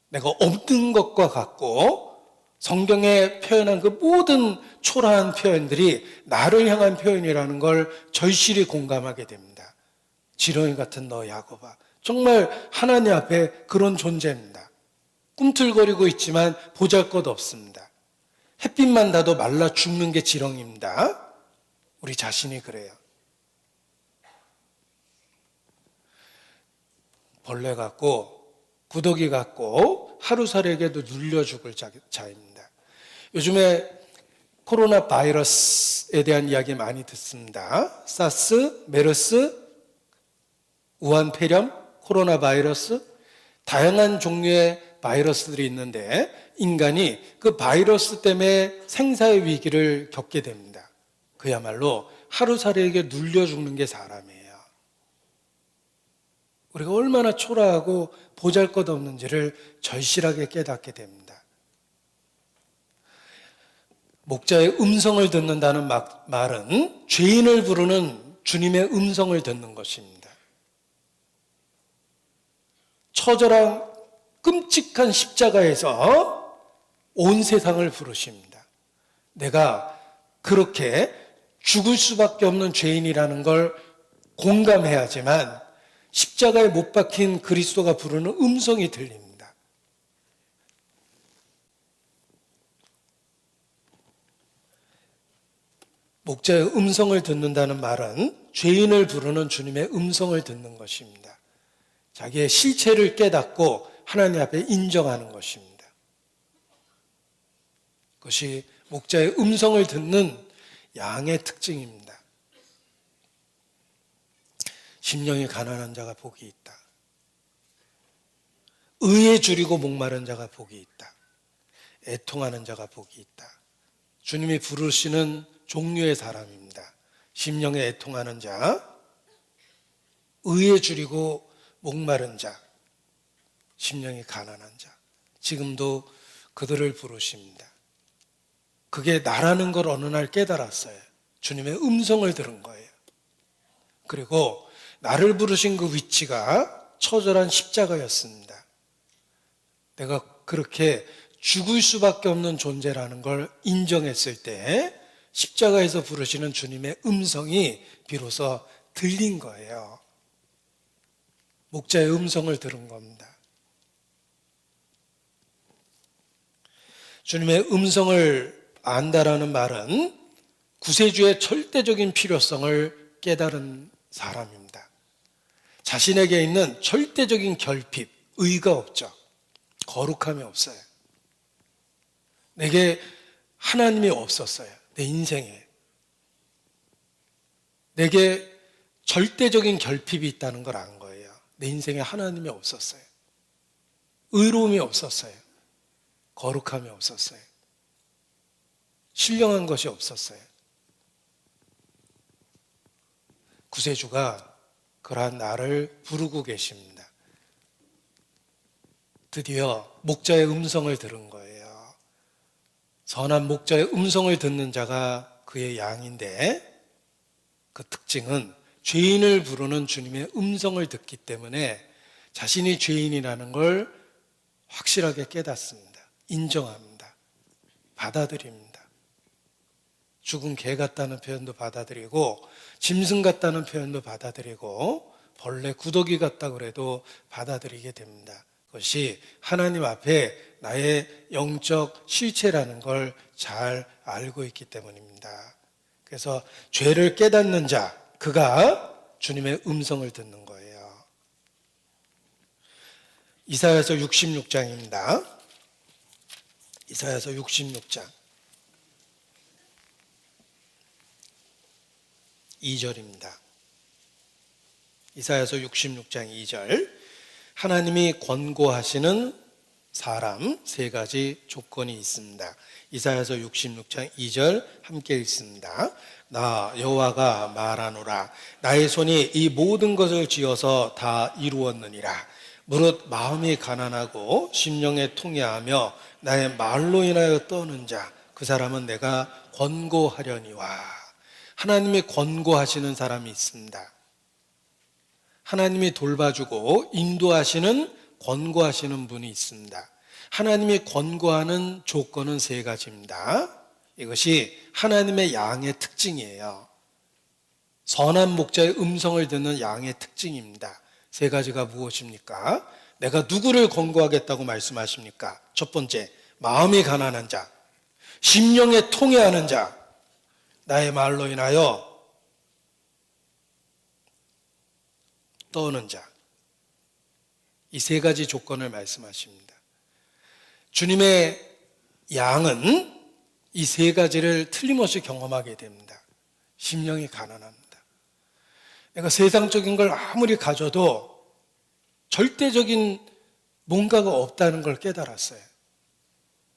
내가 없는 것과 같고 성경에 표현한 그 모든 초라한 표현들이 나를 향한 표현이라는 걸 절실히 공감하게 됩니다. 지렁이 같은 너 야곱아. 정말 하나님 앞에 그런 존재입니다. 꿈틀거리고 있지만 보잘것 없습니다. 햇빛만 닿아도 말라 죽는 게 지렁이입니다. 우리 자신이 그래요. 벌레 같고 구더기 같고 하루살에게도 눌려 죽을 자입니다. 요즘에 코로나 바이러스에 대한 이야기 많이 듣습니다. 사스, 메르스, 우한 폐렴, 코로나 바이러스, 다양한 종류의 바이러스들이 있는데 인간이 그 바이러스 때문에 생사의 위기를 겪게 됩니다. 그야말로 하루살이에게 눌려 죽는 게 사람이에요. 우리가 얼마나 초라하고 보잘것없는지를 절실하게 깨닫게 됩니다. 목자의 음성을 듣는다는 말은 죄인을 부르는 주님의 음성을 듣는 것입니다. 처절한 끔찍한 십자가에서 온 세상을 부르십니다. 내가 그렇게 죽을 수밖에 없는 죄인이라는 걸 공감해야지만 십자가에 못 박힌 그리스도가 부르는 음성이 들립니다. 목자의 음성을 듣는다는 말은 죄인을 부르는 주님의 음성을 듣는 것입니다. 자기의 실체를 깨닫고 하나님 앞에 인정하는 것입니다. 그것이 목자의 음성을 듣는 양의 특징입니다. 심령이 가난한 자가 복이 있다. 의에 줄이고 목마른 자가 복이 있다. 애통하는 자가 복이 있다. 주님이 부르시는 종류의 사람입니다. 심령에 애통하는 자, 의에 줄이고 목마른 자, 심령이 가난한 자. 지금도 그들을 부르십니다. 그게 나라는 걸 어느 날 깨달았어요. 주님의 음성을 들은 거예요. 그리고 나를 부르신 그 위치가 처절한 십자가였습니다. 내가 그렇게 죽을 수밖에 없는 존재라는 걸 인정했을 때 십자가에서 부르시는 주님의 음성이 비로소 들린 거예요. 목자의 음성을 들은 겁니다. 주님의 음성을 안다라는 말은 구세주의 절대적인 필요성을 깨달은 사람입니다. 자신에게 있는 절대적인 결핍, 의가 없죠. 거룩함이 없어요. 내게 하나님이 없었어요. 내 인생에. 내게 절대적인 결핍이 있다는 걸 안 거예요. 내 인생에 하나님이 없었어요. 의로움이 없었어요. 거룩함이 없었어요. 신령한 것이 없었어요. 구세주가 그러한 나를 부르고 계십니다. 드디어 목자의 음성을 들은 거예요. 선한 목자의 음성을 듣는 자가 그의 양인데 그 특징은 죄인을 부르는 주님의 음성을 듣기 때문에 자신이 죄인이라는 걸 확실하게 깨닫습니다. 인정합니다. 받아들입니다. 죽은 개 같다는 표현도 받아들이고 짐승 같다는 표현도 받아들이고 벌레 구더기 같다고 그래도 받아들이게 됩니다. 그것이 하나님 앞에 나의 영적 실체라는 걸 잘 알고 있기 때문입니다. 그래서 죄를 깨닫는 자, 그가 주님의 음성을 듣는 거예요. 이사야서 66장입니다. 이사야서 66장 2절입니다. 이사야서 66장 2절. 하나님이 권고하시는 사람 세 가지 조건이 있습니다. 이사야서 66장 2절 함께 읽습니다. 나 여호와가 말하노라. 나의 손이 이 모든 것을 지어서 다 이루었느니라. 무릇 마음이 가난하고 심령에 통회하며 나의 말로 인하여 떠는 자, 그 사람은 내가 권고하려니와. 하나님이 권고하시는 사람이 있습니다. 하나님이 돌봐주고 인도하시는 권고하시는 분이 있습니다. 하나님이 권고하는 조건은 세 가지입니다. 이것이 하나님의 양의 특징이에요. 선한 목자의 음성을 듣는 양의 특징입니다. 세 가지가 무엇입니까? 내가 누구를 권고하겠다고 말씀하십니까? 첫 번째, 마음이 가난한 자, 심령에 통회하는 자, 나의 말로 인하여 떠오는 자. 이 세 가지 조건을 말씀하십니다. 주님의 양은 이 세 가지를 틀림없이 경험하게 됩니다. 심령이 가난합니다. 내가 세상적인 걸 아무리 가져도 절대적인 뭔가가 없다는 걸 깨달았어요.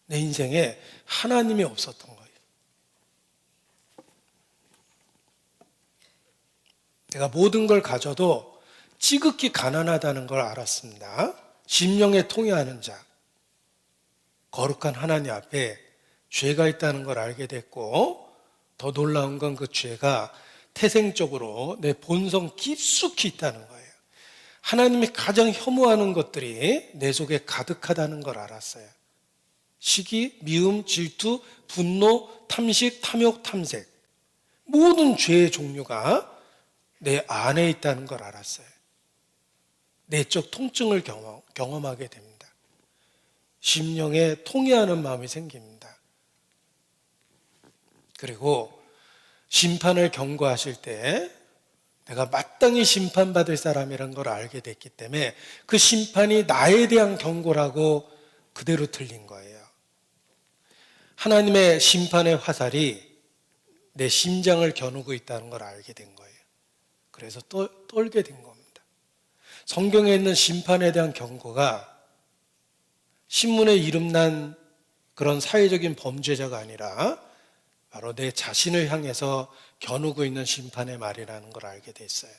내 인생에 하나님이 없었던 거예요. 내가 모든 걸 가져도 지극히 가난하다는 걸 알았습니다. 심령에 통회하는 자, 거룩한 하나님 앞에 죄가 있다는 걸 알게 됐고, 더 놀라운 건 그 죄가 태생적으로 내 본성 깊숙이 있다는 거예요. 하나님이 가장 혐오하는 것들이 내 속에 가득하다는 걸 알았어요. 시기, 미움, 질투, 분노, 탐식, 탐욕, 탐색, 모든 죄의 종류가 내 안에 있다는 걸 알았어요. 내적 통증을 경험하게 됩니다. 심령에 통회하는 마음이 생깁니다. 그리고 심판을 경고하실 때 내가 마땅히 심판받을 사람이란 걸 알게 됐기 때문에 그 심판이 나에 대한 경고라고 그대로 들린 거예요. 하나님의 심판의 화살이 내 심장을 겨누고 있다는 걸 알게 된 거예요. 그래서 떨게 된 겁니다. 성경에 있는 심판에 대한 경고가 신문에 이름난 그런 사회적인 범죄자가 아니라 바로 내 자신을 향해서 겨누고 있는 심판의 말이라는 걸 알게 됐어요.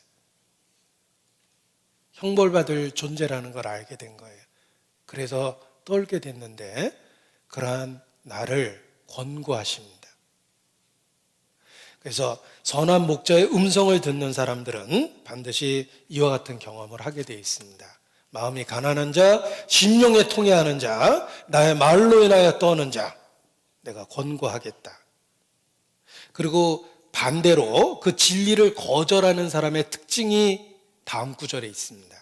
형벌받을 존재라는 걸 알게 된 거예요. 그래서 떨게 됐는데 그러한 나를 권고하십니다. 그래서 선한 목자의 음성을 듣는 사람들은 반드시 이와 같은 경험을 하게 되어 있습니다. 마음이 가난한 자, 심령에 통회하는 자, 나의 말로 인하여 떠는 자, 내가 권고하겠다. 그리고 반대로 그 진리를 거절하는 사람의 특징이 다음 구절에 있습니다.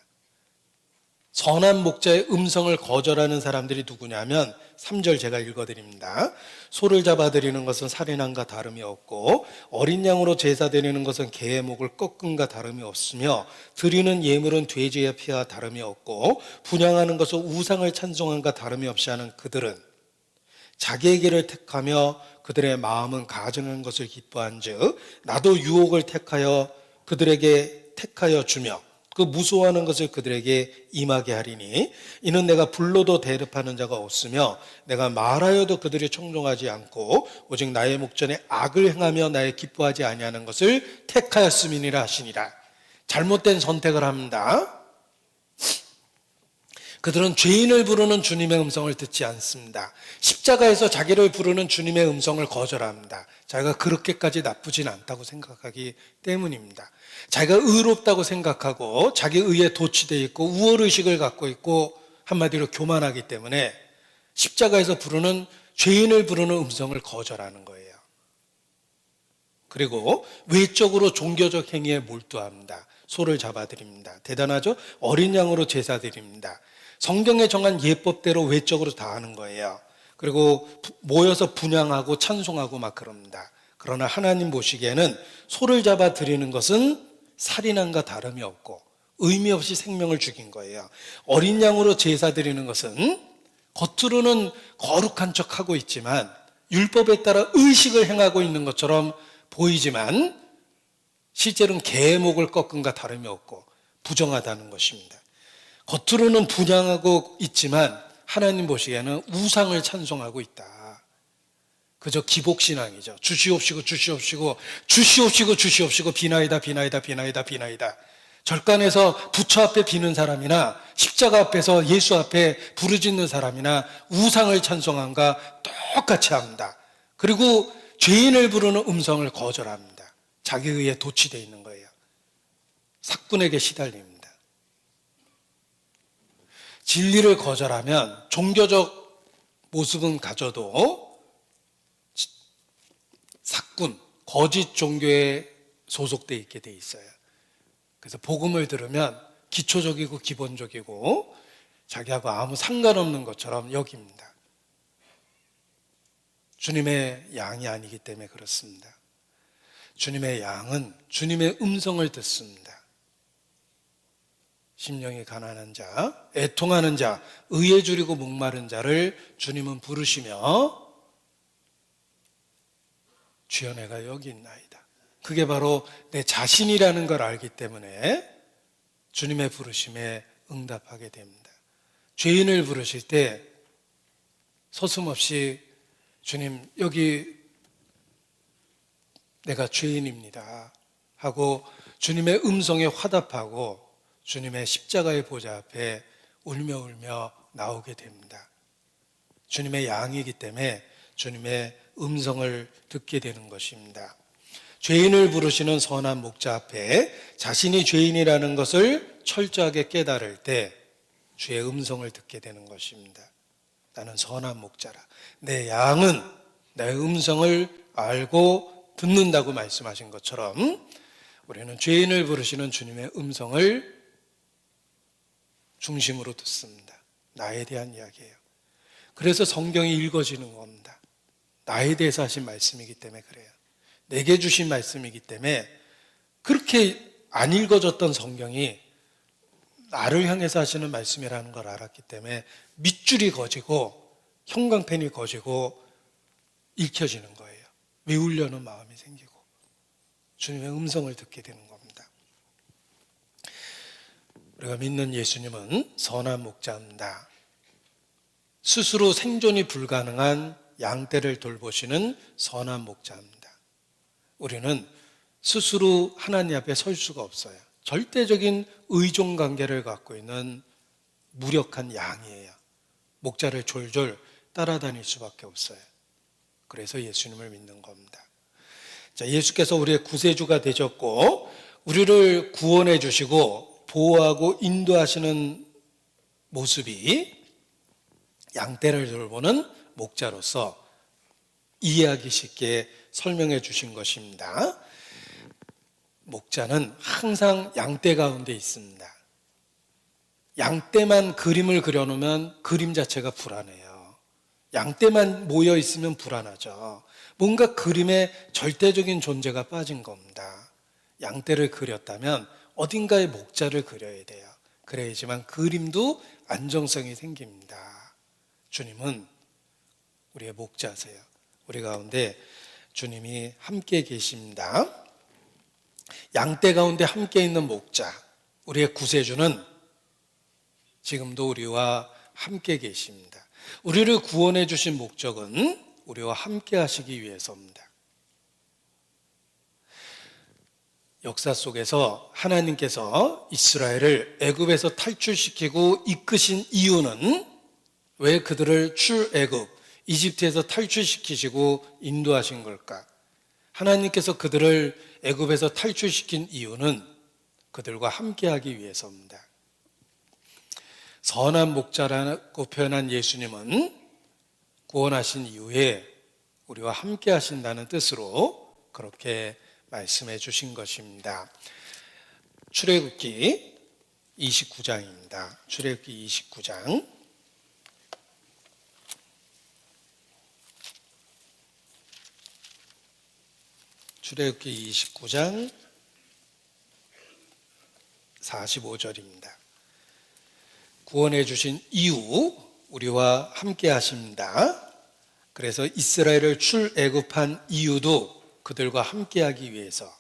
선한 목자의 음성을 거절하는 사람들이 누구냐면 3절 제가 읽어드립니다. 소를 잡아드리는 것은 살인함과 다름이 없고 어린 양으로 제사 드리는 것은 개의 목을 꺾음과 다름이 없으며 드리는 예물은 돼지의 피와 다름이 없고 분향하는 것은 우상을 찬송함과 다름이 없이 하는 그들은 자기의 길을 택하며 그들의 마음은 가증한 것을 기뻐한즉 나도 유혹을 그들에게 택하여 주며 그 무소하는 것을 그들에게 임하게 하리니 이는 내가 불러도 대답하는 자가 없으며 내가 말하여도 그들이 청종하지 않고 오직 나의 목전에 악을 행하며 나의 기뻐하지 아니하는 것을 택하였음이니라 하시니라. 잘못된 선택을 합니다. 그들은 죄인을 부르는 주님의 음성을 듣지 않습니다. 십자가에서 자기를 부르는 주님의 음성을 거절합니다. 자기가 그렇게까지 나쁘진 않다고 생각하기 때문입니다. 자기가 의롭다고 생각하고 자기 의에 도취되어 있고 우월의식을 갖고 있고 한마디로 교만하기 때문에 십자가에서 부르는 죄인을 부르는 음성을 거절하는 거예요. 그리고 외적으로 종교적 행위에 몰두합니다. 소를 잡아드립니다. 대단하죠? 어린 양으로 제사 드립니다. 성경에 정한 예법대로 외적으로 다 하는 거예요. 그리고 모여서 분향하고 찬송하고 막 그럽니다. 그러나 하나님 보시기에는 소를 잡아 드리는 것은 살인함과 다름이 없고 의미 없이 생명을 죽인 거예요. 어린 양으로 제사 드리는 것은 겉으로는 거룩한 척하고 있지만 율법에 따라 의식을 행하고 있는 것처럼 보이지만 실제로는 개의 목을 꺾음과 다름이 없고 부정하다는 것입니다. 겉으로는 분향하고 있지만 하나님 보시기에는 우상을 찬송하고 있다. 그저 기복신앙이죠. 주시옵시고 주시옵시고 주시옵시고 주시옵시고 비나이다 비나이다 비나이다 비나이다. 절간에서 부처 앞에 비는 사람이나 십자가 앞에서 예수 앞에 부르짖는 사람이나 우상을 찬송함과 똑같이 합니다. 그리고 죄인을 부르는 음성을 거절합니다. 자기 의에 도취되어 있는 거예요. 사꾼에게 시달립니다. 진리를 거절하면 종교적 모습은 가져도 사꾼, 거짓 종교에 소속되어 있게 돼 있어요. 그래서 복음을 들으면 기초적이고 기본적이고 자기하고 아무 상관없는 것처럼 여깁니다. 주님의 양이 아니기 때문에 그렇습니다. 주님의 양은 주님의 음성을 듣습니다. 심령이 가난한 자, 애통하는 자, 의에 줄이고 목마른 자를 주님은 부르시며 주여 내가 여기 있나이다. 그게 바로 내 자신이라는 걸 알기 때문에 주님의 부르심에 응답하게 됩니다. 죄인을 부르실 때 서슴없이 주님 여기 내가 죄인입니다 하고 주님의 음성에 화답하고 주님의 십자가의 보좌 앞에 울며 울며 나오게 됩니다. 주님의 양이기 때문에 주님의 음성을 듣게 되는 것입니다. 죄인을 부르시는 선한 목자 앞에 자신이 죄인이라는 것을 철저하게 깨달을 때 주의 음성을 듣게 되는 것입니다. 나는 선한 목자라. 내 양은 내 음성을 알고 듣는다고 말씀하신 것처럼 우리는 죄인을 부르시는 주님의 음성을 중심으로 듣습니다. 나에 대한 이야기예요. 그래서 성경이 읽어지는 겁니다. 나에 대해서 하신 말씀이기 때문에 그래요. 내게 주신 말씀이기 때문에 그렇게 안 읽어졌던 성경이 나를 향해서 하시는 말씀이라는 걸 알았기 때문에 밑줄이 거지고 형광펜이 거지고 읽혀지는 거예요. 외우려는 마음이 생기고 주님의 음성을 듣게 되는 겁니다. 우리가 믿는 예수님은 선한 목자입니다. 스스로 생존이 불가능한 양떼를 돌보시는 선한 목자입니다. 우리는 스스로 하나님 앞에 설 수가 없어요. 절대적인 의존 관계를 갖고 있는 무력한 양이에요. 목자를 졸졸 따라다닐 수밖에 없어요. 그래서 예수님을 믿는 겁니다. 자, 예수께서 우리의 구세주가 되셨고 우리를 구원해 주시고 보호하고 인도하시는 모습이 양떼를 돌보는 목자로서 이해하기 쉽게 설명해 주신 것입니다. 목자는 항상 양떼 가운데 있습니다. 양떼만 그림을 그려놓으면 그림 자체가 불안해요. 양떼만 모여 있으면 불안하죠. 뭔가 그림에 절대적인 존재가 빠진 겁니다. 양떼를 그렸다면 어딘가에 목자를 그려야 돼요. 그래야지만 그림도 안정성이 생깁니다. 주님은 우리의 목자세요. 우리 가운데 주님이 함께 계십니다. 양떼 가운데 함께 있는 목자, 우리의 구세주는 지금도 우리와 함께 계십니다. 우리를 구원해 주신 목적은 우리와 함께 하시기 위해서입니다. 역사 속에서 하나님께서 이스라엘을 애굽에서 탈출시키고 이끄신 이유는 왜 그들을 출애굽, 이집트에서 탈출시키시고 인도하신 걸까? 하나님께서 그들을 애굽에서 탈출시킨 이유는 그들과 함께하기 위해서입니다. 선한 목자라고 표현한 예수님은 구원하신 이후에 우리와 함께 하신다는 뜻으로 그렇게 말씀해 주신 것입니다. 출애굽기 29장입니다. 출애굽기 29장 출애굽기 29장 45절입니다. 구원해 주신 이후 우리와 함께 하십니다. 그래서 이스라엘을 출애굽한 이유도 그들과 함께 하기 위해서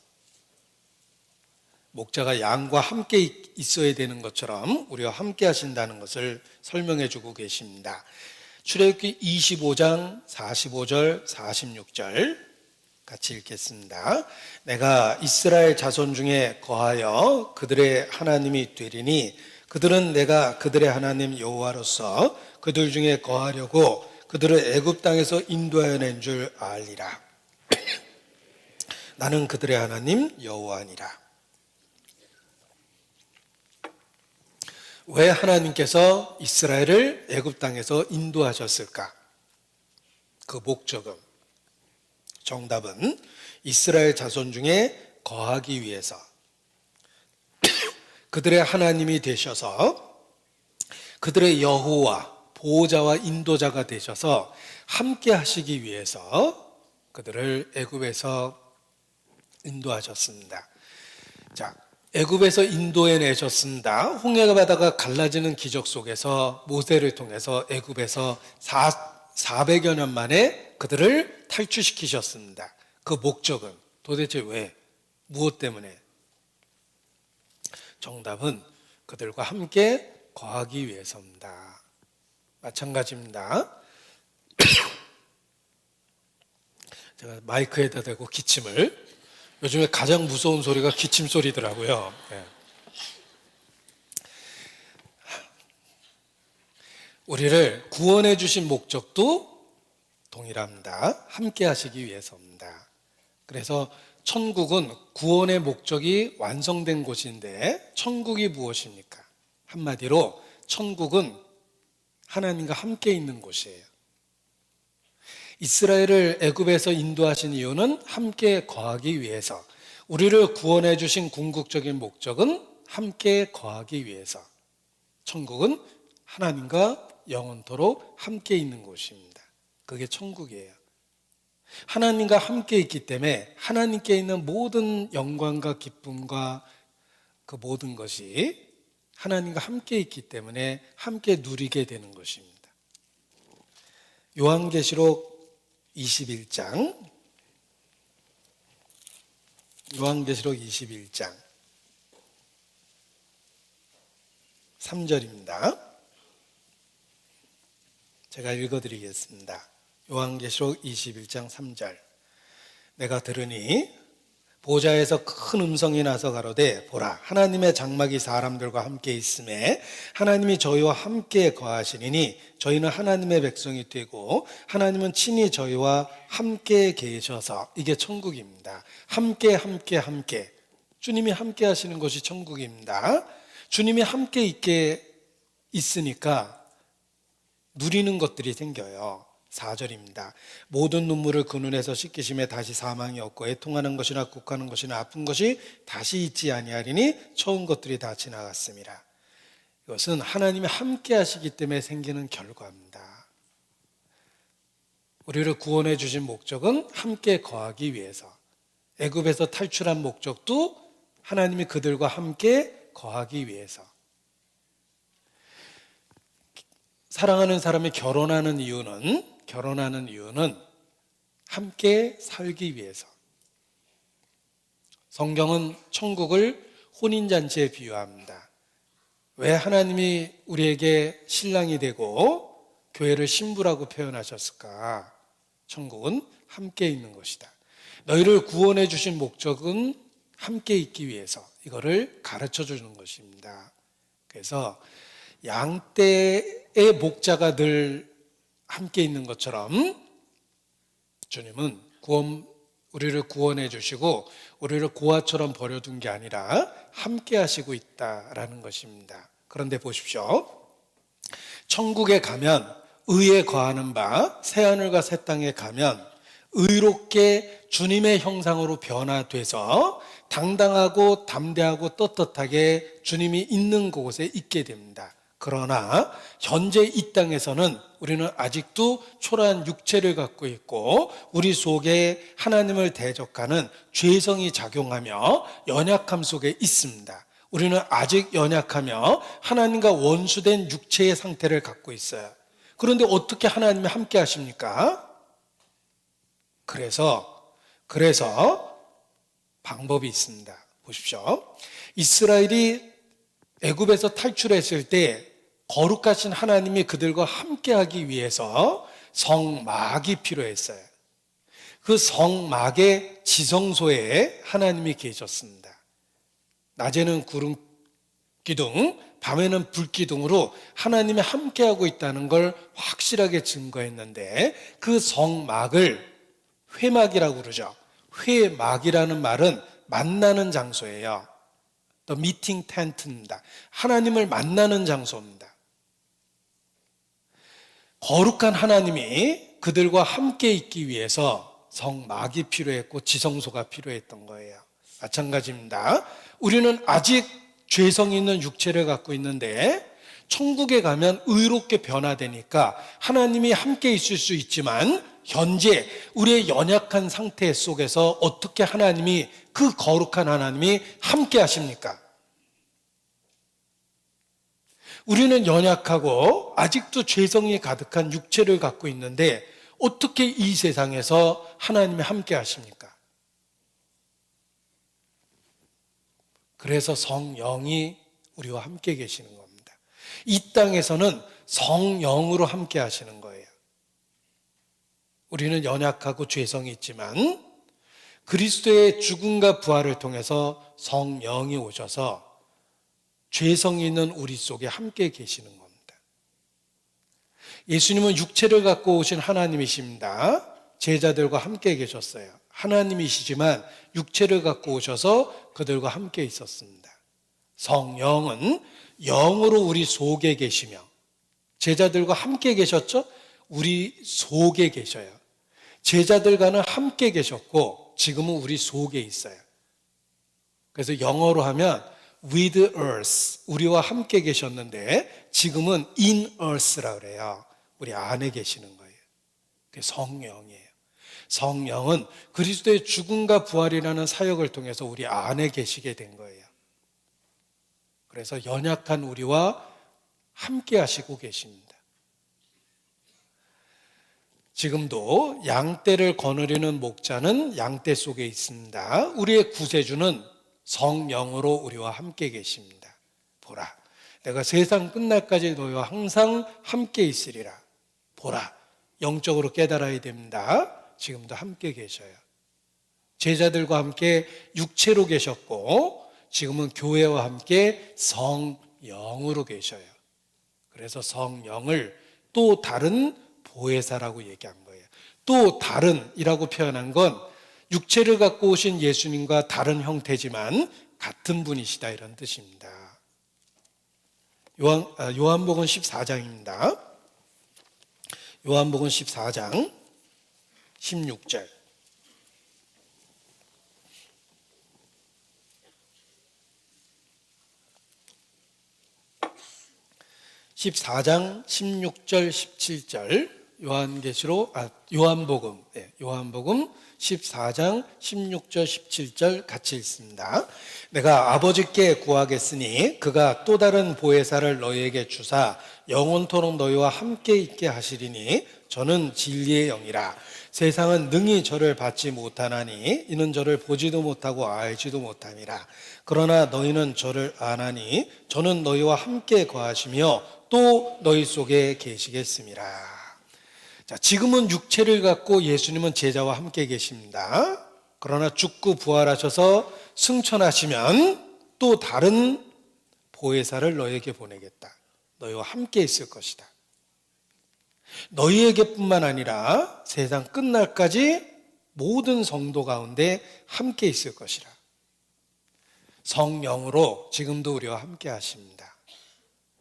목자가 양과 함께 있어야 되는 것처럼 우리와 함께 하신다는 것을 설명해 주고 계십니다. 출애굽기 25장 45절 46절 같이 읽겠습니다. 내가 이스라엘 자손 중에 거하여 그들의 하나님이 되리니 그들은 내가 그들의 하나님 여호와로서 그들 중에 거하려고 그들을 애굽 땅에서 인도하여 낸 줄 알리라. 나는 그들의 하나님 여호와니라. 왜 하나님께서 이스라엘을 애굽 땅에서 인도하셨을까? 그 목적은, 정답은 이스라엘 자손 중에 거하기 위해서, 그들의 하나님이 되셔서 그들의 여호와, 보호자와 인도자가 되셔서 함께 하시기 위해서 그들을 애굽에서 인도하셨습니다. 자, 애굽에서 인도해 내셨습니다. 홍해 바다가 갈라지는 기적 속에서 모세를 통해서 애굽에서 400여 년 만에 그들을 탈출시키셨습니다. 그 목적은 도대체 왜? 무엇 때문에? 정답은 그들과 함께 거하기 위해서입니다. 마찬가지입니다. 제가 마이크에다 대고 기침을, 요즘에 가장 무서운 소리가 기침 소리더라고요. 네. 우리를 구원해 주신 목적도 동일합니다. 함께 하시기 위해서입니다. 그래서 천국은 구원의 목적이 완성된 곳인데, 천국이 무엇입니까? 한마디로 천국은 하나님과 함께 있는 곳이에요. 이스라엘을 애굽에서 인도하신 이유는 함께 거하기 위해서, 우리를 구원해 주신 궁극적인 목적은 함께 거하기 위해서. 천국은 하나님과 영원토록 함께 있는 곳입니다. 그게 천국이에요. 하나님과 함께 있기 때문에 하나님께 있는 모든 영광과 기쁨과 그 모든 것이 하나님과 함께 있기 때문에 함께 누리게 되는 것입니다. 요한계시록 21장 3절입니다. 제가 읽어드리겠습니다. 요한계시록 21장 3절. 내가 들으니 보좌에서 큰 음성이 나서 가로되 보라, 하나님의 장막이 사람들과 함께 있음에 하나님이 저희와 함께 거하시리니 저희는 하나님의 백성이 되고 하나님은 친히 저희와 함께 계셔서. 이게 천국입니다. 함께. 주님이 함께 하시는 것이 천국입니다. 주님이 함께 있으니까 누리는 것들이 생겨요. 4절입니다. 모든 눈물을 그 눈에서 씻기심에 다시 사망이 없고 애통하는 것이나 곡하는 것이나 아픈 것이 다시 있지 아니하리니 처음 것들이 다 지나갔습니다. 이것은 하나님이 함께 하시기 때문에 생기는 결과입니다. 우리를 구원해 주신 목적은 함께 거하기 위해서. 애굽에서 탈출한 목적도 하나님이 그들과 함께 거하기 위해서. 사랑하는 사람이 결혼하는 이유는 함께 살기 위해서. 성경은 천국을 혼인잔치에 비유합니다. 왜 하나님이 우리에게 신랑이 되고 교회를 신부라고 표현하셨을까? 천국은 함께 있는 것이다. 너희를 구원해 주신 목적은 함께 있기 위해서. 이거를 가르쳐 주는 것입니다. 그래서 양떼의 목자가 늘 함께 있는 것처럼 주님은 우리를 구원해 주시고 우리를 고아처럼 버려둔 게 아니라 함께 하시고 있다라는 것입니다. 그런데 보십시오. 천국에 가면, 의에 거하는 바 새하늘과 새 땅에 가면 의롭게 주님의 형상으로 변화돼서 당당하고 담대하고 떳떳하게 주님이 있는 곳에 있게 됩니다. 그러나 현재 이 땅에서는 우리는 아직도 초라한 육체를 갖고 있고 우리 속에 하나님을 대적하는 죄성이 작용하며 연약함 속에 있습니다. 우리는 아직 연약하며 하나님과 원수된 육체의 상태를 갖고 있어요. 그런데 어떻게 하나님이 함께 하십니까? 그래서 방법이 있습니다. 보십시오. 이스라엘이 애굽에서 탈출했을 때 거룩하신 하나님이 그들과 함께하기 위해서 성막이 필요했어요. 그 성막의 지성소에 하나님이 계셨습니다. 낮에는 구름 기둥, 밤에는 불 기둥으로 하나님이 함께하고 있다는 걸 확실하게 증거했는데, 그 성막을 회막이라고 그러죠. 회막이라는 말은 만나는 장소예요. The meeting tent입니다. 하나님을 만나는 장소입니다. 거룩한 하나님이 그들과 함께 있기 위해서 성막이 필요했고 지성소가 필요했던 거예요. 마찬가지입니다. 우리는 아직 죄성이 있는 육체를 갖고 있는데 천국에 가면 의롭게 변화되니까 하나님이 함께 있을 수 있지만, 현재 우리의 연약한 상태 속에서 어떻게 하나님이, 그 거룩한 하나님이 함께 하십니까? 우리는 연약하고 아직도 죄성이 가득한 육체를 갖고 있는데 어떻게 이 세상에서 하나님이 함께 하십니까? 그래서 성령이 우리와 함께 계시는 겁니다. 이 땅에서는 성령으로 함께 하시는 거예요. 우리는 연약하고 죄성이 있지만 그리스도의 죽음과 부활을 통해서 성령이 오셔서 죄성이 있는 우리 속에 함께 계시는 겁니다. 예수님은 육체를 갖고 오신 하나님이십니다. 제자들과 함께 계셨어요. 하나님이시지만 육체를 갖고 오셔서 그들과 함께 있었습니다. 성령은 영으로 우리 속에 계시며 제자들과 함께 계셨죠? 우리 속에 계셔요. 제자들과는 함께 계셨고 지금은 우리 속에 있어요. 그래서 영어로 하면 with us, 우리와 함께 계셨는데 지금은 in us라 그래요. 우리 안에 계시는 거예요. 그게 성령이에요. 성령은 그리스도의 죽음과 부활이라는 사역을 통해서 우리 안에 계시게 된 거예요. 그래서 연약한 우리와 함께 하시고 계십니다. 지금도 양떼를 거느리는 목자는 양떼 속에 있습니다. 우리의 구세주는 성령으로 우리와 함께 계십니다. 보라, 내가 세상 끝날까지 너희와 항상 함께 있으리라. 보라, 영적으로 깨달아야 됩니다. 지금도 함께 계셔요. 제자들과 함께 육체로 계셨고 지금은 교회와 함께 성령으로 계셔요. 그래서 성령을 또 다른 보혜사라고 얘기한 거예요. 또 다른이라고 표현한 건 육체를 갖고 오신 예수님과 다른 형태지만 같은 분이시다 이런 뜻입니다. 요한복음 14장입니다. 요한복음 14장 16절. 14장 16절 17절 요한복음 14장 16절 17절 같이 읽습니다. 내가 아버지께 구하겠으니 그가 또 다른 보혜사를 너희에게 주사 영원토록 너희와 함께 있게 하시리니 저는 진리의 영이라. 세상은 능히 저를 받지 못하나니 이는 저를 보지도 못하고 알지도 못함이라. 그러나 너희는 저를 아나니 저는 너희와 함께 거하시며 또 너희 속에 계시겠음이라. 자, 지금은 육체를 갖고 예수님은 제자와 함께 계십니다. 그러나 죽고 부활하셔서 승천하시면 또 다른 보혜사를 너희에게 보내겠다. 너희와 함께 있을 것이다. 너희에게뿐만 아니라 세상 끝날까지 모든 성도 가운데 함께 있을 것이라. 성령으로 지금도 우리와 함께 하십니다.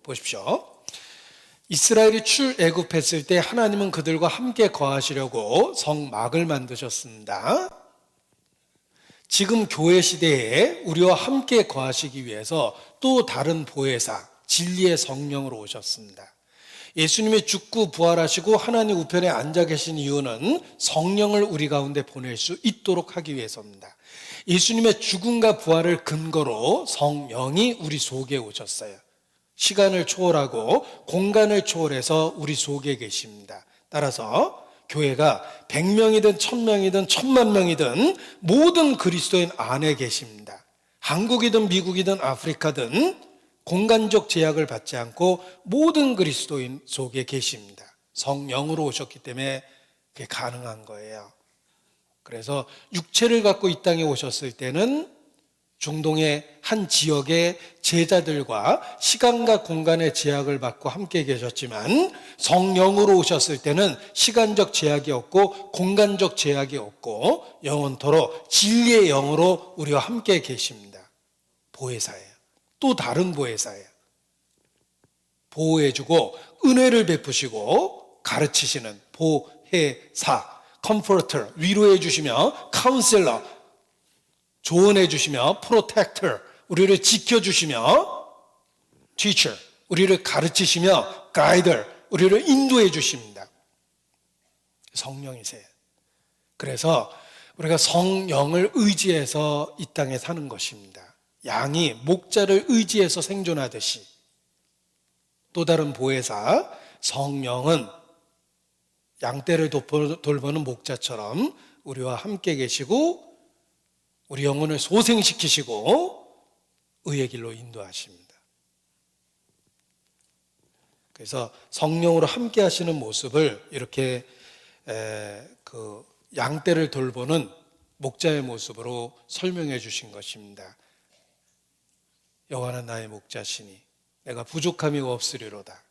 보십시오. 이스라엘이 출애굽했을 때 하나님은 그들과 함께 거하시려고 성막을 만드셨습니다. 지금 교회 시대에 우리와 함께 거하시기 위해서 또 다른 보혜사, 진리의 성령으로 오셨습니다. 예수님이 죽고 부활하시고 하나님 우편에 앉아 계신 이유는 성령을 우리 가운데 보낼 수 있도록 하기 위해서입니다. 예수님의 죽음과 부활을 근거로 성령이 우리 속에 오셨어요. 시간을 초월하고 공간을 초월해서 우리 속에 계십니다. 따라서 교회가 100명이든 1000명이든 1000만명이든 모든 그리스도인 안에 계십니다. 한국이든 미국이든 아프리카든 공간적 제약을 받지 않고 모든 그리스도인 속에 계십니다. 성령으로 오셨기 때문에 그게 가능한 거예요. 그래서 육체를 갖고 이 땅에 오셨을 때는 중동의 한 지역의 제자들과 시간과 공간의 제약을 받고 함께 계셨지만 성령으로 오셨을 때는 시간적 제약이 없고 공간적 제약이 없고 영원토록 진리의 영으로 우리와 함께 계십니다. 보혜사예요. 또 다른 보혜사예요. 보호해주고 은혜를 베푸시고 가르치시는 보혜사, 컴포터, 위로해 주시며 카운셀러, 조언해 주시며 프로텍터, 우리를 지켜주시며 티처, 우리를 가르치시며 가이더, 우리를 인도해 주십니다. 성령이세요. 그래서 우리가 성령을 의지해서 이 땅에 사는 것입니다. 양이 목자를 의지해서 생존하듯이 또 다른 보혜사 성령은 양떼를 돌보는 목자처럼 우리와 함께 계시고 우리 영혼을 소생시키시고 의의 길로 인도하십니다. 그래서 성령으로 함께 하시는 모습을 이렇게 그 양떼를 돌보는 목자의 모습으로 설명해 주신 것입니다. 여호와는 나의 목자시니 내가 부족함이 없으리로다.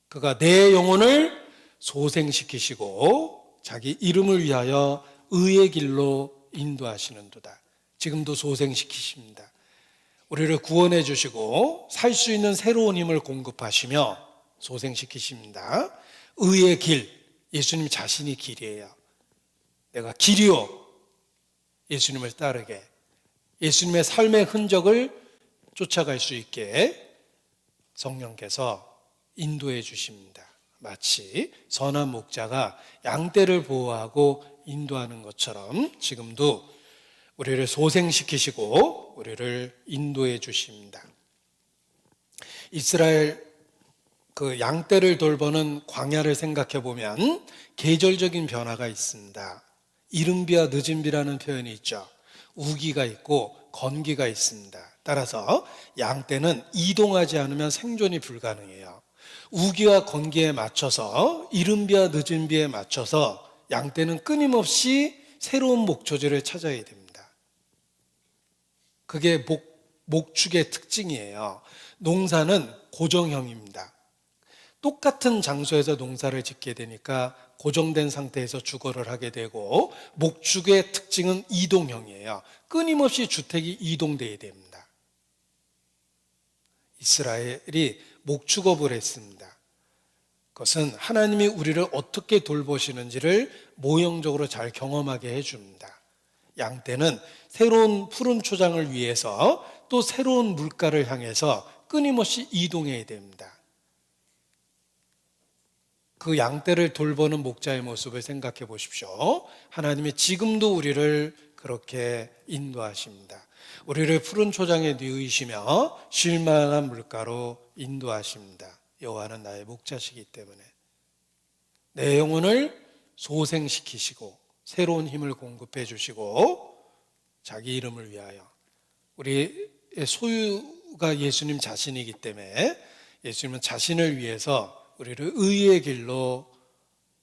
그가 내 영혼을 소생시키시고 자기 이름을 위하여 의의 길로 인도하시는도다. 지금도 소생시키십니다. 우리를 구원해 주시고 살 수 있는 새로운 힘을 공급하시며 소생시키십니다. 의의 길, 예수님 자신이 길이에요. 내가 길이요, 예수님을 따르게, 예수님의 삶의 흔적을 쫓아갈 수 있게 성령께서 인도해 주십니다. 마치 선한 목자가 양떼를 보호하고 인도하는 것처럼 지금도 우리를 소생시키시고 우리를 인도해 주십니다. 이스라엘 그 양떼를 돌보는 광야를 생각해 보면 계절적인 변화가 있습니다. 이른비와 늦은비라는 표현이 있죠. 우기가 있고 건기가 있습니다. 따라서 양떼는 이동하지 않으면 생존이 불가능해요. 우기와 건기에 맞춰서, 이른비와 늦은비에 맞춰서 양떼는 끊임없이 새로운 목초지를 찾아야 됩니다. 그게 목축의 특징이에요. 농사는 고정형입니다. 똑같은 장소에서 농사를 짓게 되니까 고정된 상태에서 주거를 하게 되고, 목축의 특징은 이동형이에요. 끊임없이 주택이 이동돼야 됩니다. 이스라엘이 목축업을 했습니다. 그것은 하나님이 우리를 어떻게 돌보시는지를 모형적으로 잘 경험하게 해줍니다. 양떼는 새로운 푸른 초장을 위해서 또 새로운 물가를 향해서 끊임없이 이동해야 됩니다. 그 양떼를 돌보는 목자의 모습을 생각해 보십시오. 하나님이 지금도 우리를 그렇게 인도하십니다. 우리를 푸른 초장에 누이시며 쉴 만한 물가로 인도하십니다. 여호와는 나의 목자시기 때문에 내 영혼을 소생시키시고 새로운 힘을 공급해 주시고 자기 이름을 위하여, 우리의 소유가 예수님 자신이기 때문에 예수님은 자신을 위해서 우리를 의의 길로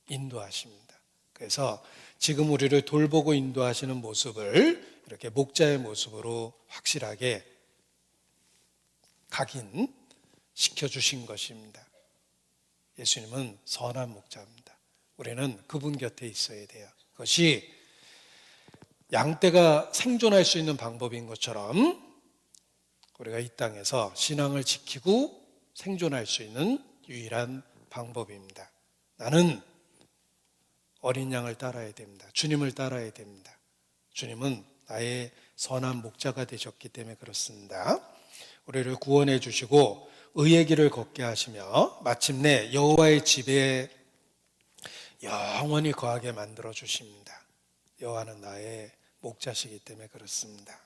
인도하십니다. 그래서 지금 우리를 돌보고 인도하시는 모습을 이렇게 목자의 모습으로 확실하게 각인시켜 주신 것입니다. 예수님은 선한 목자입니다. 우리는 그분 곁에 있어야 돼요. 그것이 양떼가 생존할 수 있는 방법인 것처럼 우리가 이 땅에서 신앙을 지키고 생존할 수 있는 유일한 방법입니다. 나는 어린 양을 따라야 됩니다. 주님을 따라야 됩니다. 주님은 나의 선한 목자가 되셨기 때문에 그렇습니다. 우리를 구원해 주시고 의의 길을 걷게 하시며 마침내 여호와의 집에 영원히 거하게 만들어 주십니다. 여호와는 나의 목자시기 때문에 그렇습니다.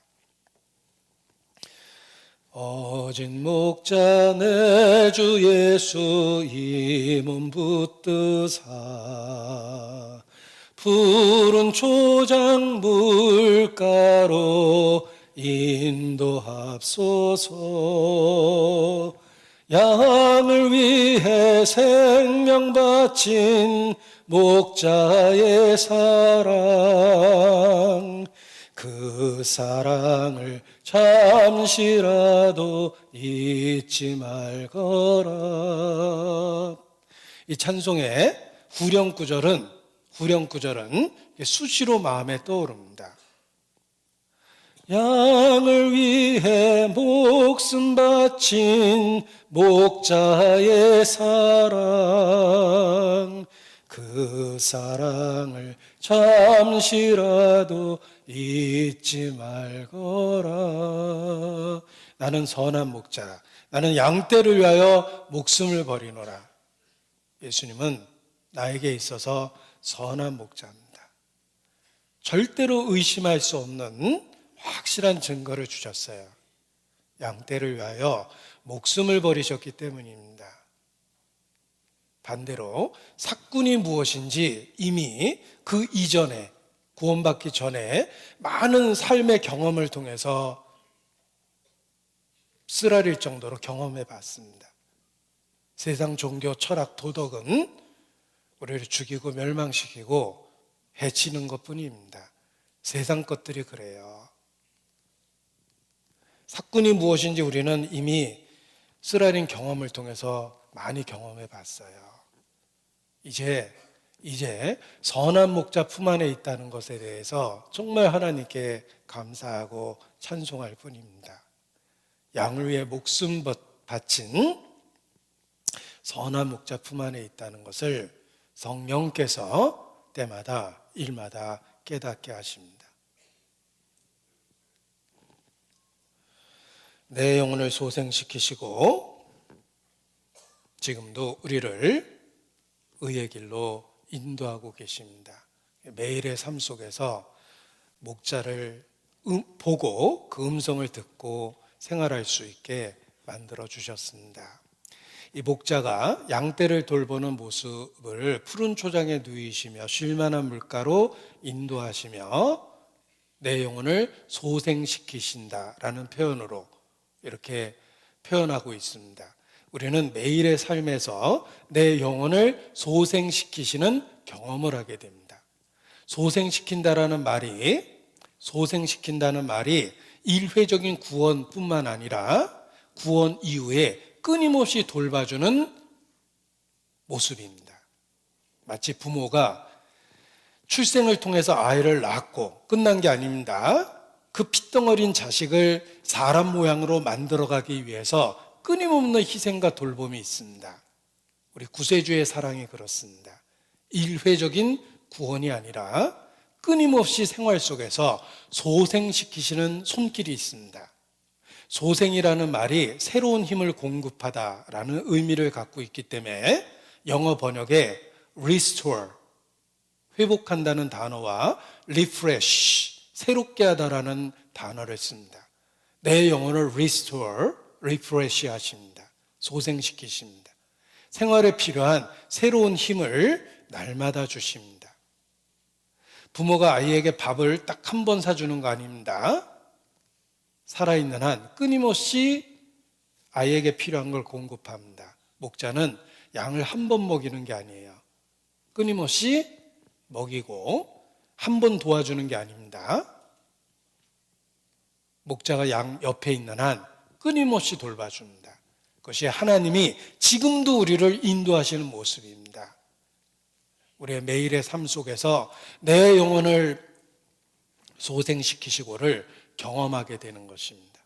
오직 목자 내 주 예수 이 몸 붙드사 푸른 초장 물가로 인도합소서. 양을 위해 생명 바친 목자의 사랑, 그 사랑을 잠시라도 잊지 말거라. 이 찬송의 후렴구절은 수시로 마음에 떠오릅니다. 양을 위해 목숨 바친 목자의 사랑, 그 사랑을 잠시라도 잊지 말거라. 나는 선한 목자, 나는 양떼를 위하여 목숨을 버리노라. 예수님은 나에게 있어서 선한 목자입니다. 절대로 의심할 수 없는 확실한 증거를 주셨어요. 양떼를 위하여 목숨을 버리셨기 때문입니다. 반대로 삭군이 무엇인지 이미 그 이전에, 구원받기 전에 많은 삶의 경험을 통해서 쓰라릴 정도로 경험해 봤습니다. 세상 종교, 철학, 도덕은 우리를 죽이고 멸망시키고 해치는 것뿐입니다. 세상 것들이 그래요. 사건이 무엇인지 우리는 이미 쓰라린 경험을 통해서 많이 경험해 봤어요. 이제 선한 목자 품 안에 있다는 것에 대해서 정말 하나님께 감사하고 찬송할 뿐입니다. 양을 위해 목숨 바친 선한 목자 품 안에 있다는 것을 성령께서 때마다 일마다 깨닫게 하십니다. 내 영혼을 소생시키시고 지금도 우리를 의의 길로 인도하고 계십니다. 매일의 삶 속에서 목자를 보고 그 음성을 듣고 생활할 수 있게 만들어 주셨습니다. 이 목자가 양떼를 돌보는 모습을 푸른 초장에 누이시며 쉴만한 물가로 인도하시며 내 영혼을 소생시키신다라는 표현으로 이렇게 표현하고 있습니다. 우리는 매일의 삶에서 내 영혼을 소생시키시는 경험을 하게 됩니다. 소생시킨다는 말이 일회적인 구원뿐만 아니라 구원 이후에 끊임없이 돌봐주는 모습입니다. 마치 부모가 출생을 통해서 아이를 낳고 끝난 게 아닙니다. 그 핏덩어린 자식을 사람 모양으로 만들어가기 위해서 끊임없는 희생과 돌봄이 있습니다. 우리 구세주의 사랑이 그렇습니다. 일회적인 구원이 아니라 끊임없이 생활 속에서 소생시키시는 손길이 있습니다. 소생이라는 말이 새로운 힘을 공급하다라는 의미를 갖고 있기 때문에 영어 번역에 restore, 회복한다는 단어와 refresh, 새롭게 하다라는 단어를 씁니다. 내 영혼을 restore, refresh 하십니다. 소생시키십니다. 생활에 필요한 새로운 힘을 날마다 주십니다. 부모가 아이에게 밥을 딱 한 번 사주는 거 아닙니다. 살아있는 한 끊임없이 아이에게 필요한 걸 공급합니다. 목자는 양을 한 번 먹이는 게 아니에요. 끊임없이 먹이고 한 번 도와주는 게 아닙니다. 목자가 양 옆에 있는 한 끊임없이 돌봐줍니다. 그것이 하나님이 지금도 우리를 인도하시는 모습입니다. 우리의 매일의 삶 속에서 내 영혼을 소생시키시고를 경험하게 되는 것입니다.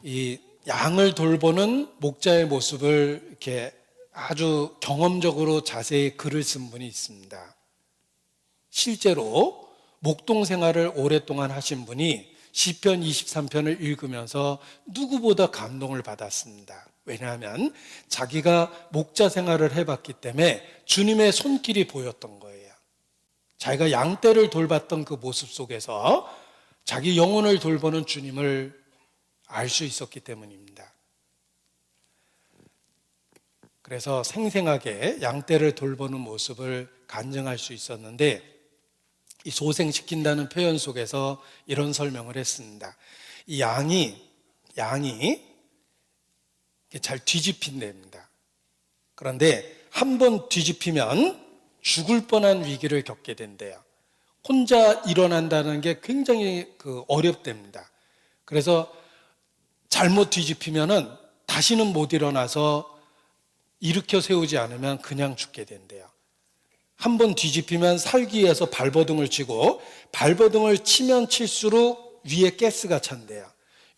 이 양을 돌보는 목자의 모습을 이렇게 아주 경험적으로 자세히 글을 쓴 분이 있습니다. 실제로 목동 생활을 오랫동안 하신 분이 시편 23편을 읽으면서 누구보다 감동을 받았습니다. 왜냐하면 자기가 목자 생활을 해봤기 때문에 주님의 손길이 보였던 거예요. 자기가 양떼를 돌봤던 그 모습 속에서 자기 영혼을 돌보는 주님을 알 수 있었기 때문입니다. 그래서 생생하게 양떼를 돌보는 모습을 간증할 수 있었는데 이 소생시킨다는 표현 속에서 이런 설명을 했습니다. 이 양이 잘 뒤집힌답니다. 그런데 한 번 뒤집히면 죽을 뻔한 위기를 겪게 된대요. 혼자 일어난다는 게 굉장히 어렵답니다. 그래서 잘못 뒤집히면은 다시는 못 일어나서 일으켜 세우지 않으면 그냥 죽게 된대요. 한 번 뒤집히면 살기 위해서 발버둥을 치고 발버둥을 치면 칠수록 위에 가스가 찬대요.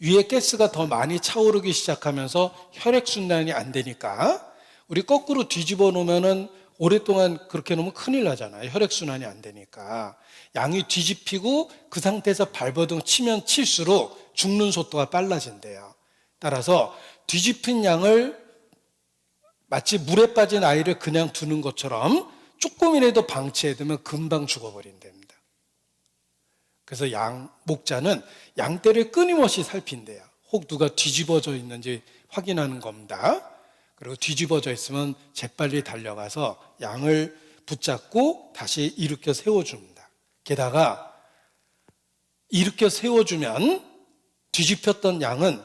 위에 가스가 더 많이 차오르기 시작하면서 혈액순환이 안 되니까 우리 거꾸로 뒤집어 놓으면은 오랫동안 그렇게 놓으면 큰일 나잖아요. 혈액순환이 안 되니까. 양이 뒤집히고 그 상태에서 발버둥 치면 칠수록 죽는 속도가 빨라진대요. 따라서 뒤집힌 양을 마치 물에 빠진 아이를 그냥 두는 것처럼 조금이라도 방치해두면 금방 죽어버린답니다. 그래서 목자는 양떼를 끊임없이 살핀대요. 혹 누가 뒤집어져 있는지 확인하는 겁니다. 그리고 뒤집어져 있으면 재빨리 달려가서 양을 붙잡고 다시 일으켜 세워줍니다. 게다가 일으켜 세워주면 뒤집혔던 양은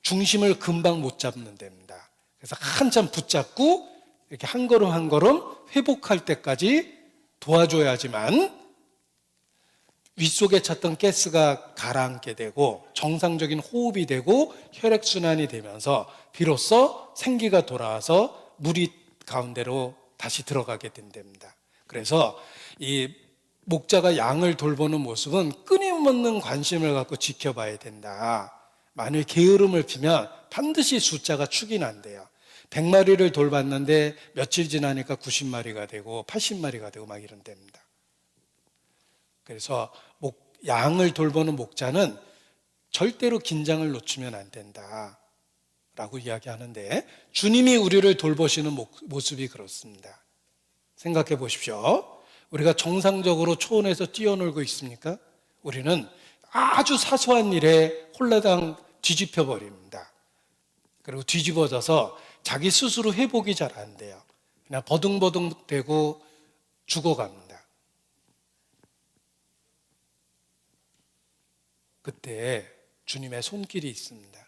중심을 금방 못 잡는 데입니다. 그래서 한참 붙잡고 이렇게 한 걸음 한 걸음 회복할 때까지 도와줘야지만 윗속에 찼던 가스가 가라앉게 되고 정상적인 호흡이 되고 혈액순환이 되면서 비로소 생기가 돌아와서 물이 가운데로 다시 들어가게 된답니다. 그래서 이 목자가 양을 돌보는 모습은 끊임없는 관심을 갖고 지켜봐야 된다. 만일 게으름을 피면 반드시 숫자가 축이 난대요. 100마리를 돌봤는데 며칠 지나니까 90마리가 되고 80마리가 되고 막 이런답니다. 그래서 양을 돌보는 목자는 절대로 긴장을 놓치면 안 된다 라고 이야기하는데, 주님이 우리를 돌보시는 모습이 그렇습니다. 생각해 보십시오. 우리가 정상적으로 초원에서 뛰어놀고 있습니까? 우리는 아주 사소한 일에 홀라당 뒤집혀 버립니다. 그리고 뒤집어져서 자기 스스로 회복이 잘 안 돼요. 그냥 버둥버둥 되고 죽어갑니다. 그때 주님의 손길이 있습니다.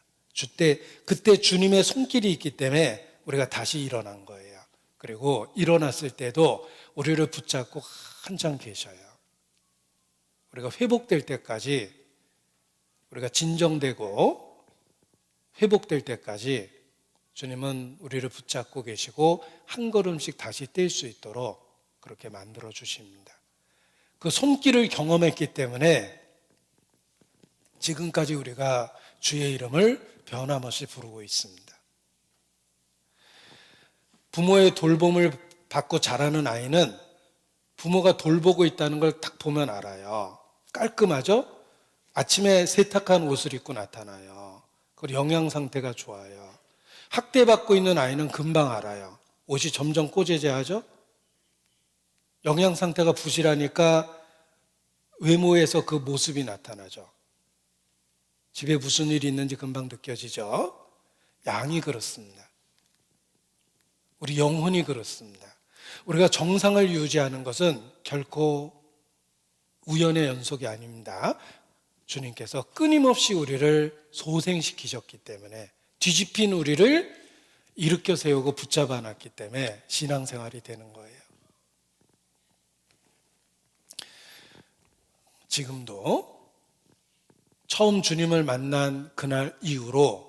그때 주님의 손길이 있기 때문에 우리가 다시 일어난 거예요. 그리고 일어났을 때도 우리를 붙잡고 한참 계셔요. 우리가 회복될 때까지, 우리가 진정되고 회복될 때까지 주님은 우리를 붙잡고 계시고 한 걸음씩 다시 뛸 수 있도록 그렇게 만들어 주십니다. 그 손길을 경험했기 때문에 지금까지 우리가 주의 이름을 변함없이 부르고 있습니다. 부모의 돌봄을 받고 자라는 아이는 부모가 돌보고 있다는 걸 딱 보면 알아요. 깔끔하죠? 아침에 세탁한 옷을 입고 나타나요. 그리고 영양 상태가 좋아요. 학대받고 있는 아이는 금방 알아요. 옷이 점점 꼬재재하죠? 영양 상태가 부실하니까 외모에서 그 모습이 나타나죠. 집에 무슨 일이 있는지 금방 느껴지죠? 양이 그렇습니다. 우리 영혼이 그렇습니다. 우리가 정상을 유지하는 것은 결코 우연의 연속이 아닙니다. 주님께서 끊임없이 우리를 소생시키셨기 때문에, 뒤집힌 우리를 일으켜 세우고 붙잡아 놨기 때문에 신앙생활이 되는 거예요. 지금도 처음 주님을 만난 그날 이후로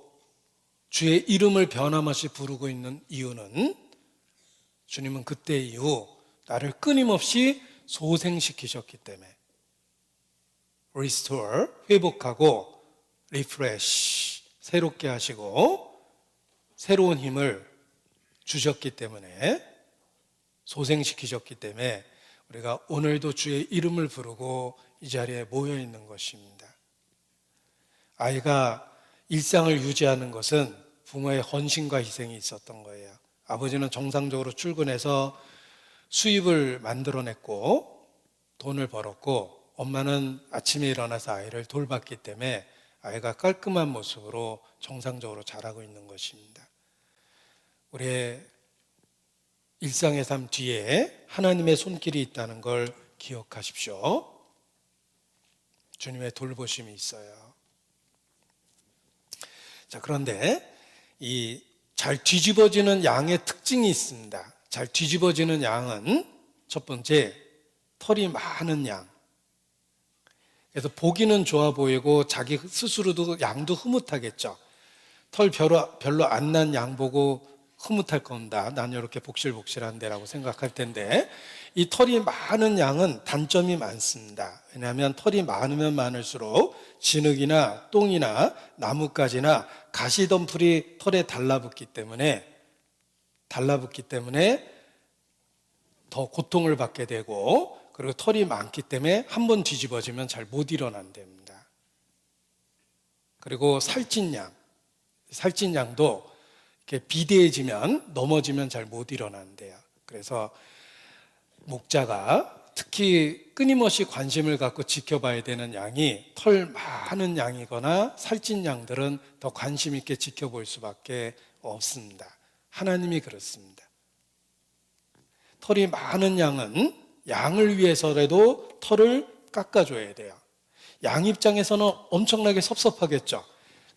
주의 이름을 변함없이 부르고 있는 이유는, 주님은 그때 이후 나를 끊임없이 소생시키셨기 때문에, restore, 회복하고, refresh, 새롭게 하시고 새로운 힘을 주셨기 때문에, 소생시키셨기 때문에 우리가 오늘도 주의 이름을 부르고 이 자리에 모여 있는 것입니다. 아이가 일상을 유지하는 것은 부모의 헌신과 희생이 있었던 거예요. 아버지는 정상적으로 출근해서 수입을 만들어냈고 돈을 벌었고, 엄마는 아침에 일어나서 아이를 돌봤기 때문에 아이가 깔끔한 모습으로 정상적으로 자라고 있는 것입니다. 우리의 일상의 삶 뒤에 하나님의 손길이 있다는 걸 기억하십시오. 주님의 돌보심이 있어요. 자, 그런데 이 잘 뒤집어지는 양의 특징이 있습니다. 잘 뒤집어지는 양은 첫 번째, 털이 많은 양. 그래서 보기는 좋아 보이고 자기 스스로도 양도 흐뭇하겠죠. 털 별로 안 난 양 보고 흐뭇할 겁니다. 난 이렇게 복실복실한데 라고 생각할 텐데, 이 털이 많은 양은 단점이 많습니다. 왜냐하면 털이 많으면 많을수록 진흙이나 똥이나 나뭇가지나 가시덤불이 털에 달라붙기 때문에 더 고통을 받게 되고, 그리고 털이 많기 때문에 한 번 뒤집어지면 잘 못 일어난답니다. 그리고 살찐 양도 이렇게 비대해지면, 넘어지면 잘 못 일어난대요. 그래서 목자가 특히 끊임없이 관심을 갖고 지켜봐야 되는 양이, 털 많은 양이거나 살찐 양들은 더 관심 있게 지켜볼 수밖에 없습니다. 하나님이 그렇습니다. 털이 많은 양은 양을 위해서라도 털을 깎아줘야 돼요. 양 입장에서는 엄청나게 섭섭하겠죠.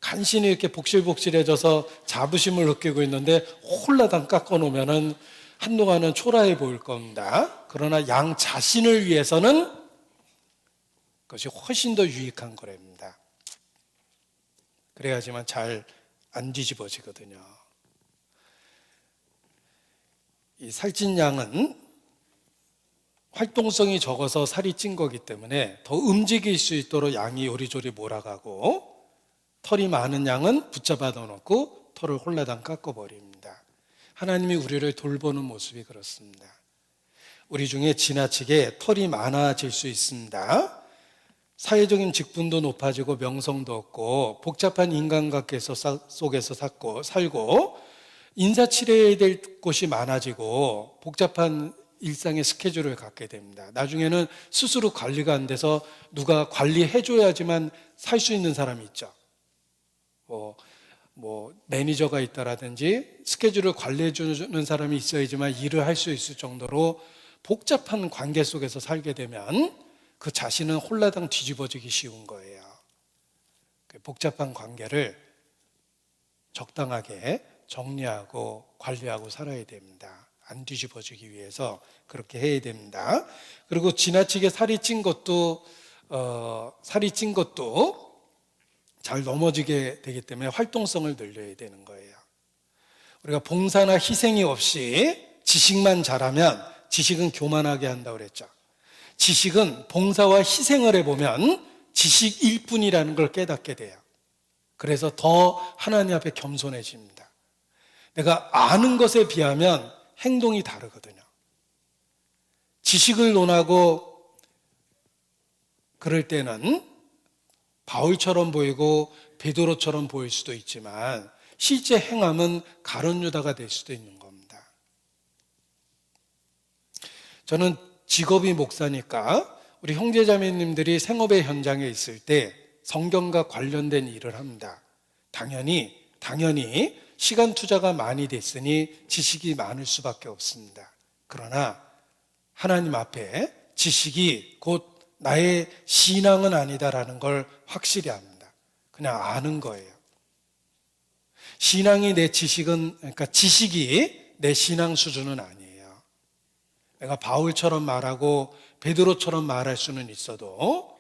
간신히 이렇게 복실복실해져서 자부심을 느끼고 있는데 홀라당 깎아놓으면은 한동안은 초라해 보일 겁니다. 그러나 양 자신을 위해서는 그것이 훨씬 더 유익한 거랍니다. 그래야지만 잘 안 뒤집어지거든요. 이 살찐 양은 활동성이 적어서 살이 찐 거기 때문에 더 움직일 수 있도록 양이 요리조리 몰아가고, 털이 많은 양은 붙잡아 넣어놓고 털을 홀라당 깎아버립니다. 하나님이 우리를 돌보는 모습이 그렇습니다. 우리 중에 지나치게 털이 많아질 수 있습니다. 사회적인 직분도 높아지고 명성도 얻고 복잡한 인간관계 속에서 살고 인사치레해야 될 곳이 많아지고 복잡한 일상의 스케줄을 갖게 됩니다. 나중에는 스스로 관리가 안 돼서 누가 관리해줘야지만 살 수 있는 사람이 있죠. 매니저가 있다라든지 스케줄을 관리해주는 사람이 있어야지만 일을 할 수 있을 정도로 복잡한 관계 속에서 살게 되면 그 자신은 홀라당 뒤집어지기 쉬운 거예요. 복잡한 관계를 적당하게 정리하고 관리하고 살아야 됩니다. 안 뒤집어지기 위해서 그렇게 해야 됩니다. 그리고 지나치게 살이 찐 것도 잘 넘어지게 되기 때문에 활동성을 늘려야 되는 거예요. 우리가 봉사나 희생이 없이 지식만 잘하면 지식은 교만하게 한다고 그랬죠. 지식은 봉사와 희생을 해보면 지식일 뿐이라는 걸 깨닫게 돼요. 그래서 더 하나님 앞에 겸손해집니다. 내가 아는 것에 비하면 행동이 다르거든요. 지식을 논하고 그럴 때는 바울처럼 보이고 베드로처럼 보일 수도 있지만 실제 행함은 가룟 유다가 될 수도 있는 겁니다. 저는 직업이 목사니까 우리 형제자매님들이 생업의 현장에 있을 때 성경과 관련된 일을 합니다. 당연히 시간 투자가 많이 됐으니 지식이 많을 수밖에 없습니다. 그러나 하나님 앞에 지식이 곧 나의 신앙은 아니다라는 걸 확실히 압니다. 그냥 아는 거예요. 그러니까 지식이 내 신앙 수준은 아니에요. 내가 바울처럼 말하고 베드로처럼 말할 수는 있어도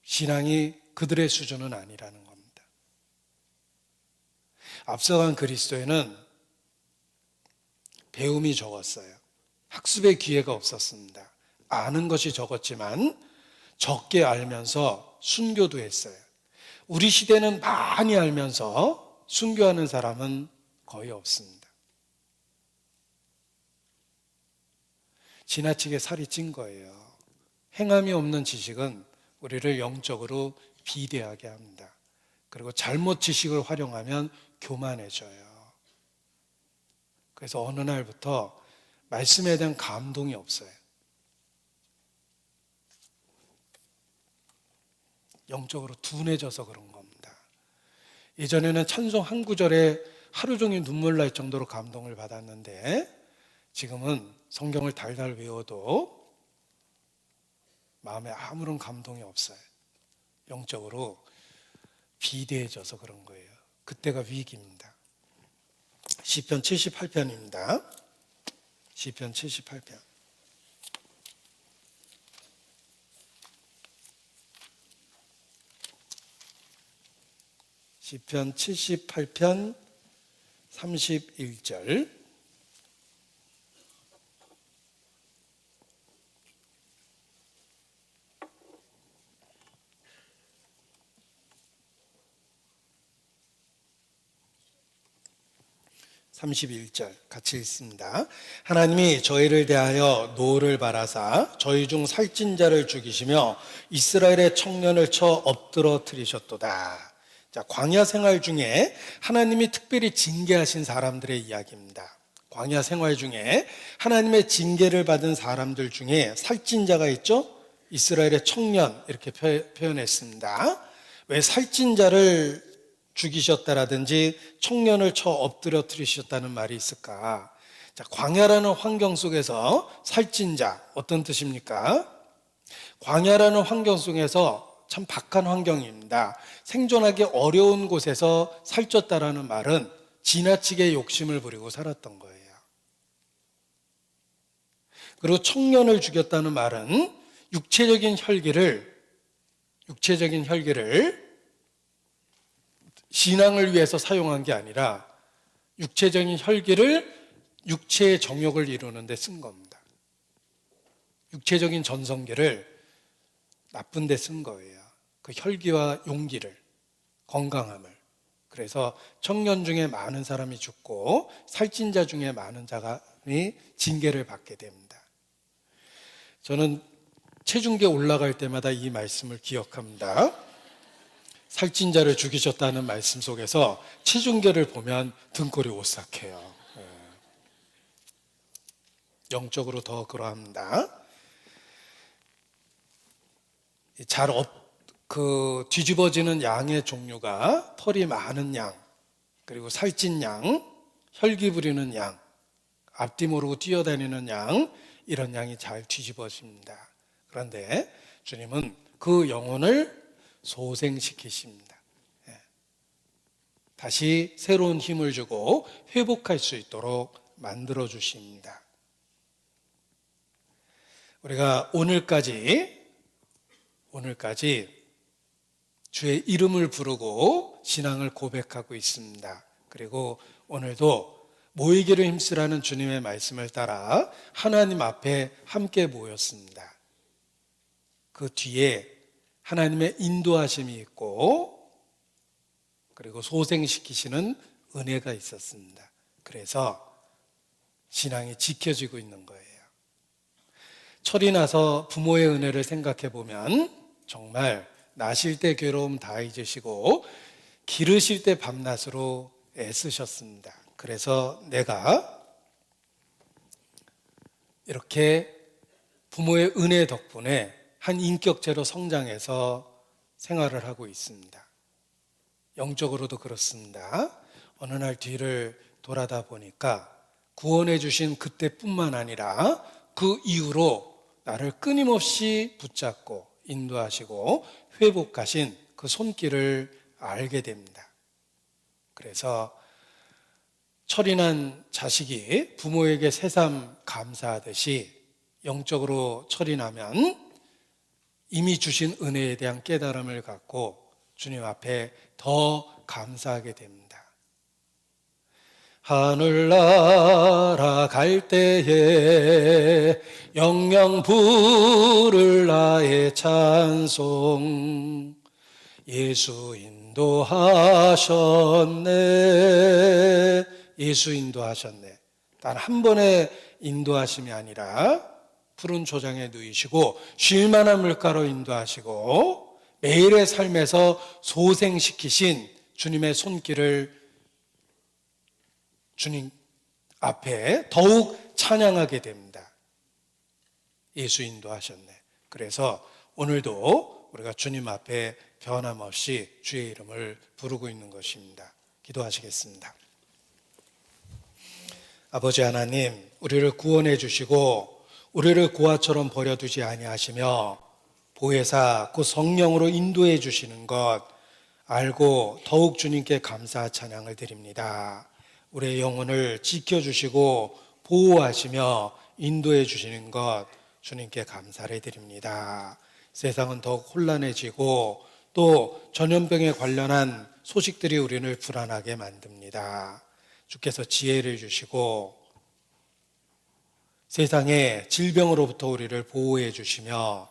신앙이 그들의 수준은 아니라는 겁니다. 앞서간 그리스도에는 배움이 적었어요. 학습의 기회가 없었습니다. 아는 것이 적었지만 적게 알면서 순교도 했어요. 우리 시대는 많이 알면서 순교하는 사람은 거의 없습니다. 지나치게 살이 찐 거예요. 행함이 없는 지식은 우리를 영적으로 비대하게 합니다. 그리고 잘못 지식을 활용하면 교만해져요. 그래서 어느 날부터 말씀에 대한 감동이 없어요. 영적으로 둔해져서 그런 겁니다. 예전에는 찬송 한 구절에 하루 종일 눈물 날 정도로 감동을 받았는데 지금은 성경을 달달 외워도 마음에 아무런 감동이 없어요. 영적으로 비대해져서 그런 거예요. 그때가 위기입니다. 시편 78편입니다. 시편 78편. 시편 78편 31절. 같이 읽습니다. 하나님이 저희를 대하여 노를 바라사 저희 중 살찐 자를 죽이시며 이스라엘의 청년을 쳐 엎드러뜨리셨도다. 자, 광야 생활 중에 하나님이 특별히 징계하신 사람들의 이야기입니다. 광야 생활 중에 하나님의 징계를 받은 사람들 중에 살찐 자가 있죠? 이스라엘의 청년 이렇게 표현했습니다. 왜 살찐 자를 죽이셨다라든지 청년을 쳐 엎드러뜨리셨다는 말이 있을까? 자, 광야라는 환경 속에서 살찐 자 어떤 뜻입니까? 광야라는 환경 속에서 참 박한 환경입니다. 생존하기 어려운 곳에서 살쪘다라는 말은 지나치게 욕심을 부리고 살았던 거예요. 그리고 청년을 죽였다는 말은 육체적인 혈기를 신앙을 위해서 사용한 게 아니라 육체적인 혈기를 육체의 정욕을 이루는 데 쓴 겁니다. 육체적인 전성기를 나쁜 데 쓴 거예요. 그 혈기와 용기를, 건강함을. 그래서 청년 중에 많은 사람이 죽고 살찐 자 중에 많은 사람이 징계를 받게 됩니다. 저는 체중계 올라갈 때마다 이 말씀을 기억합니다. 살찐 자를 죽이셨다는 말씀 속에서 체중계를 보면 등골이 오싹해요. 영적으로 더 그러합니다. 뒤집어지는 양의 종류가 털이 많은 양, 그리고 살찐 양, 혈기 부리는 양, 앞뒤 모르고 뛰어다니는 양, 이런 양이 잘 뒤집어집니다. 그런데 주님은 그 영혼을 소생시키십니다. 다시 새로운 힘을 주고 회복할 수 있도록 만들어 주십니다. 우리가 오늘까지 주의 이름을 부르고 신앙을 고백하고 있습니다. 그리고 오늘도 모이기를 힘쓰라는 주님의 말씀을 따라 하나님 앞에 함께 모였습니다. 그 뒤에 하나님의 인도하심이 있고 그리고 소생시키시는 은혜가 있었습니다. 그래서 신앙이 지켜지고 있는 거예요. 철이 나서 부모의 은혜를 생각해 보면 정말 나실 때 괴로움 다 잊으시고 기르실 때 밤낮으로 애쓰셨습니다. 그래서 내가 이렇게 부모의 은혜 덕분에 한 인격체로 성장해서 생활을 하고 있습니다. 영적으로도 그렇습니다. 어느 날 뒤를 돌아다 보니까 구원해 주신 그때뿐만 아니라 그 이후로 나를 끊임없이 붙잡고 인도하시고 회복하신 그 손길을 알게 됩니다. 그래서 철이 난 자식이 부모에게 새삼 감사하듯이 영적으로 철이 나면 이미 주신 은혜에 대한 깨달음을 갖고 주님 앞에 더 감사하게 됩니다. 하늘 날아갈 때에 영영 부를 나의 찬송 예수 인도하셨네. 예수 인도하셨네. 단 한 번의 인도하심이 아니라 푸른 초장에 누이시고 쉴만한 물가로 인도하시고 매일의 삶에서 소생시키신 주님의 손길을 주님 앞에 더욱 찬양하게 됩니다. 예수 인도하셨네. 그래서 오늘도 우리가 주님 앞에 변함없이 주의 이름을 부르고 있는 것입니다. 기도하시겠습니다. 아버지 하나님, 우리를 구원해 주시고 우리를 고아처럼 버려두지 아니하시며 보혜사 곧 성령으로 인도해 주시는 것 알고 더욱 주님께 감사 찬양을 드립니다. 우리의 영혼을 지켜주시고 보호하시며 인도해 주시는 것 주님께 감사를 드립니다. 세상은 더욱 혼란해지고 또 전염병에 관련한 소식들이 우리를 불안하게 만듭니다. 주께서 지혜를 주시고 세상의 질병으로부터 우리를 보호해 주시며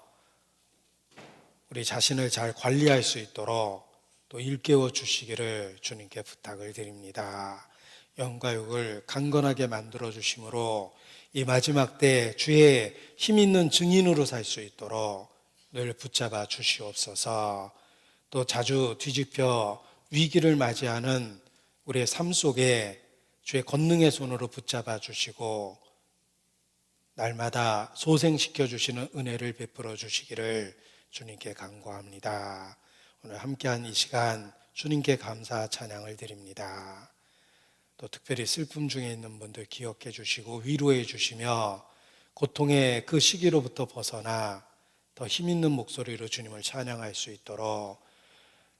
우리 자신을 잘 관리할 수 있도록 또 일깨워 주시기를 주님께 부탁을 드립니다. 영과 육을 강건하게 만들어 주심으로 이 마지막 때 주의 힘 있는 증인으로 살 수 있도록 늘 붙잡아 주시옵소서. 또 자주 뒤집혀 위기를 맞이하는 우리의 삶 속에 주의 권능의 손으로 붙잡아 주시고 날마다 소생시켜 주시는 은혜를 베풀어 주시기를 주님께 간구합니다. 오늘 함께한 이 시간 주님께 감사 찬양을 드립니다. 또 특별히 슬픔 중에 있는 분들 기억해 주시고 위로해 주시며 고통의 그 시기로부터 벗어나 더 힘있는 목소리로 주님을 찬양할 수 있도록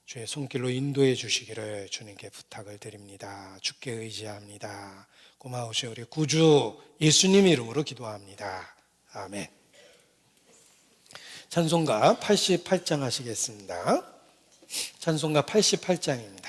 주의 손길로 인도해 주시기를 주님께 부탁을 드립니다. 주께 의지합니다. 고마우신 우리 구주 예수님 이름으로 기도합니다. 아멘. 찬송가 88장 하시겠습니다. 찬송가 88장입니다.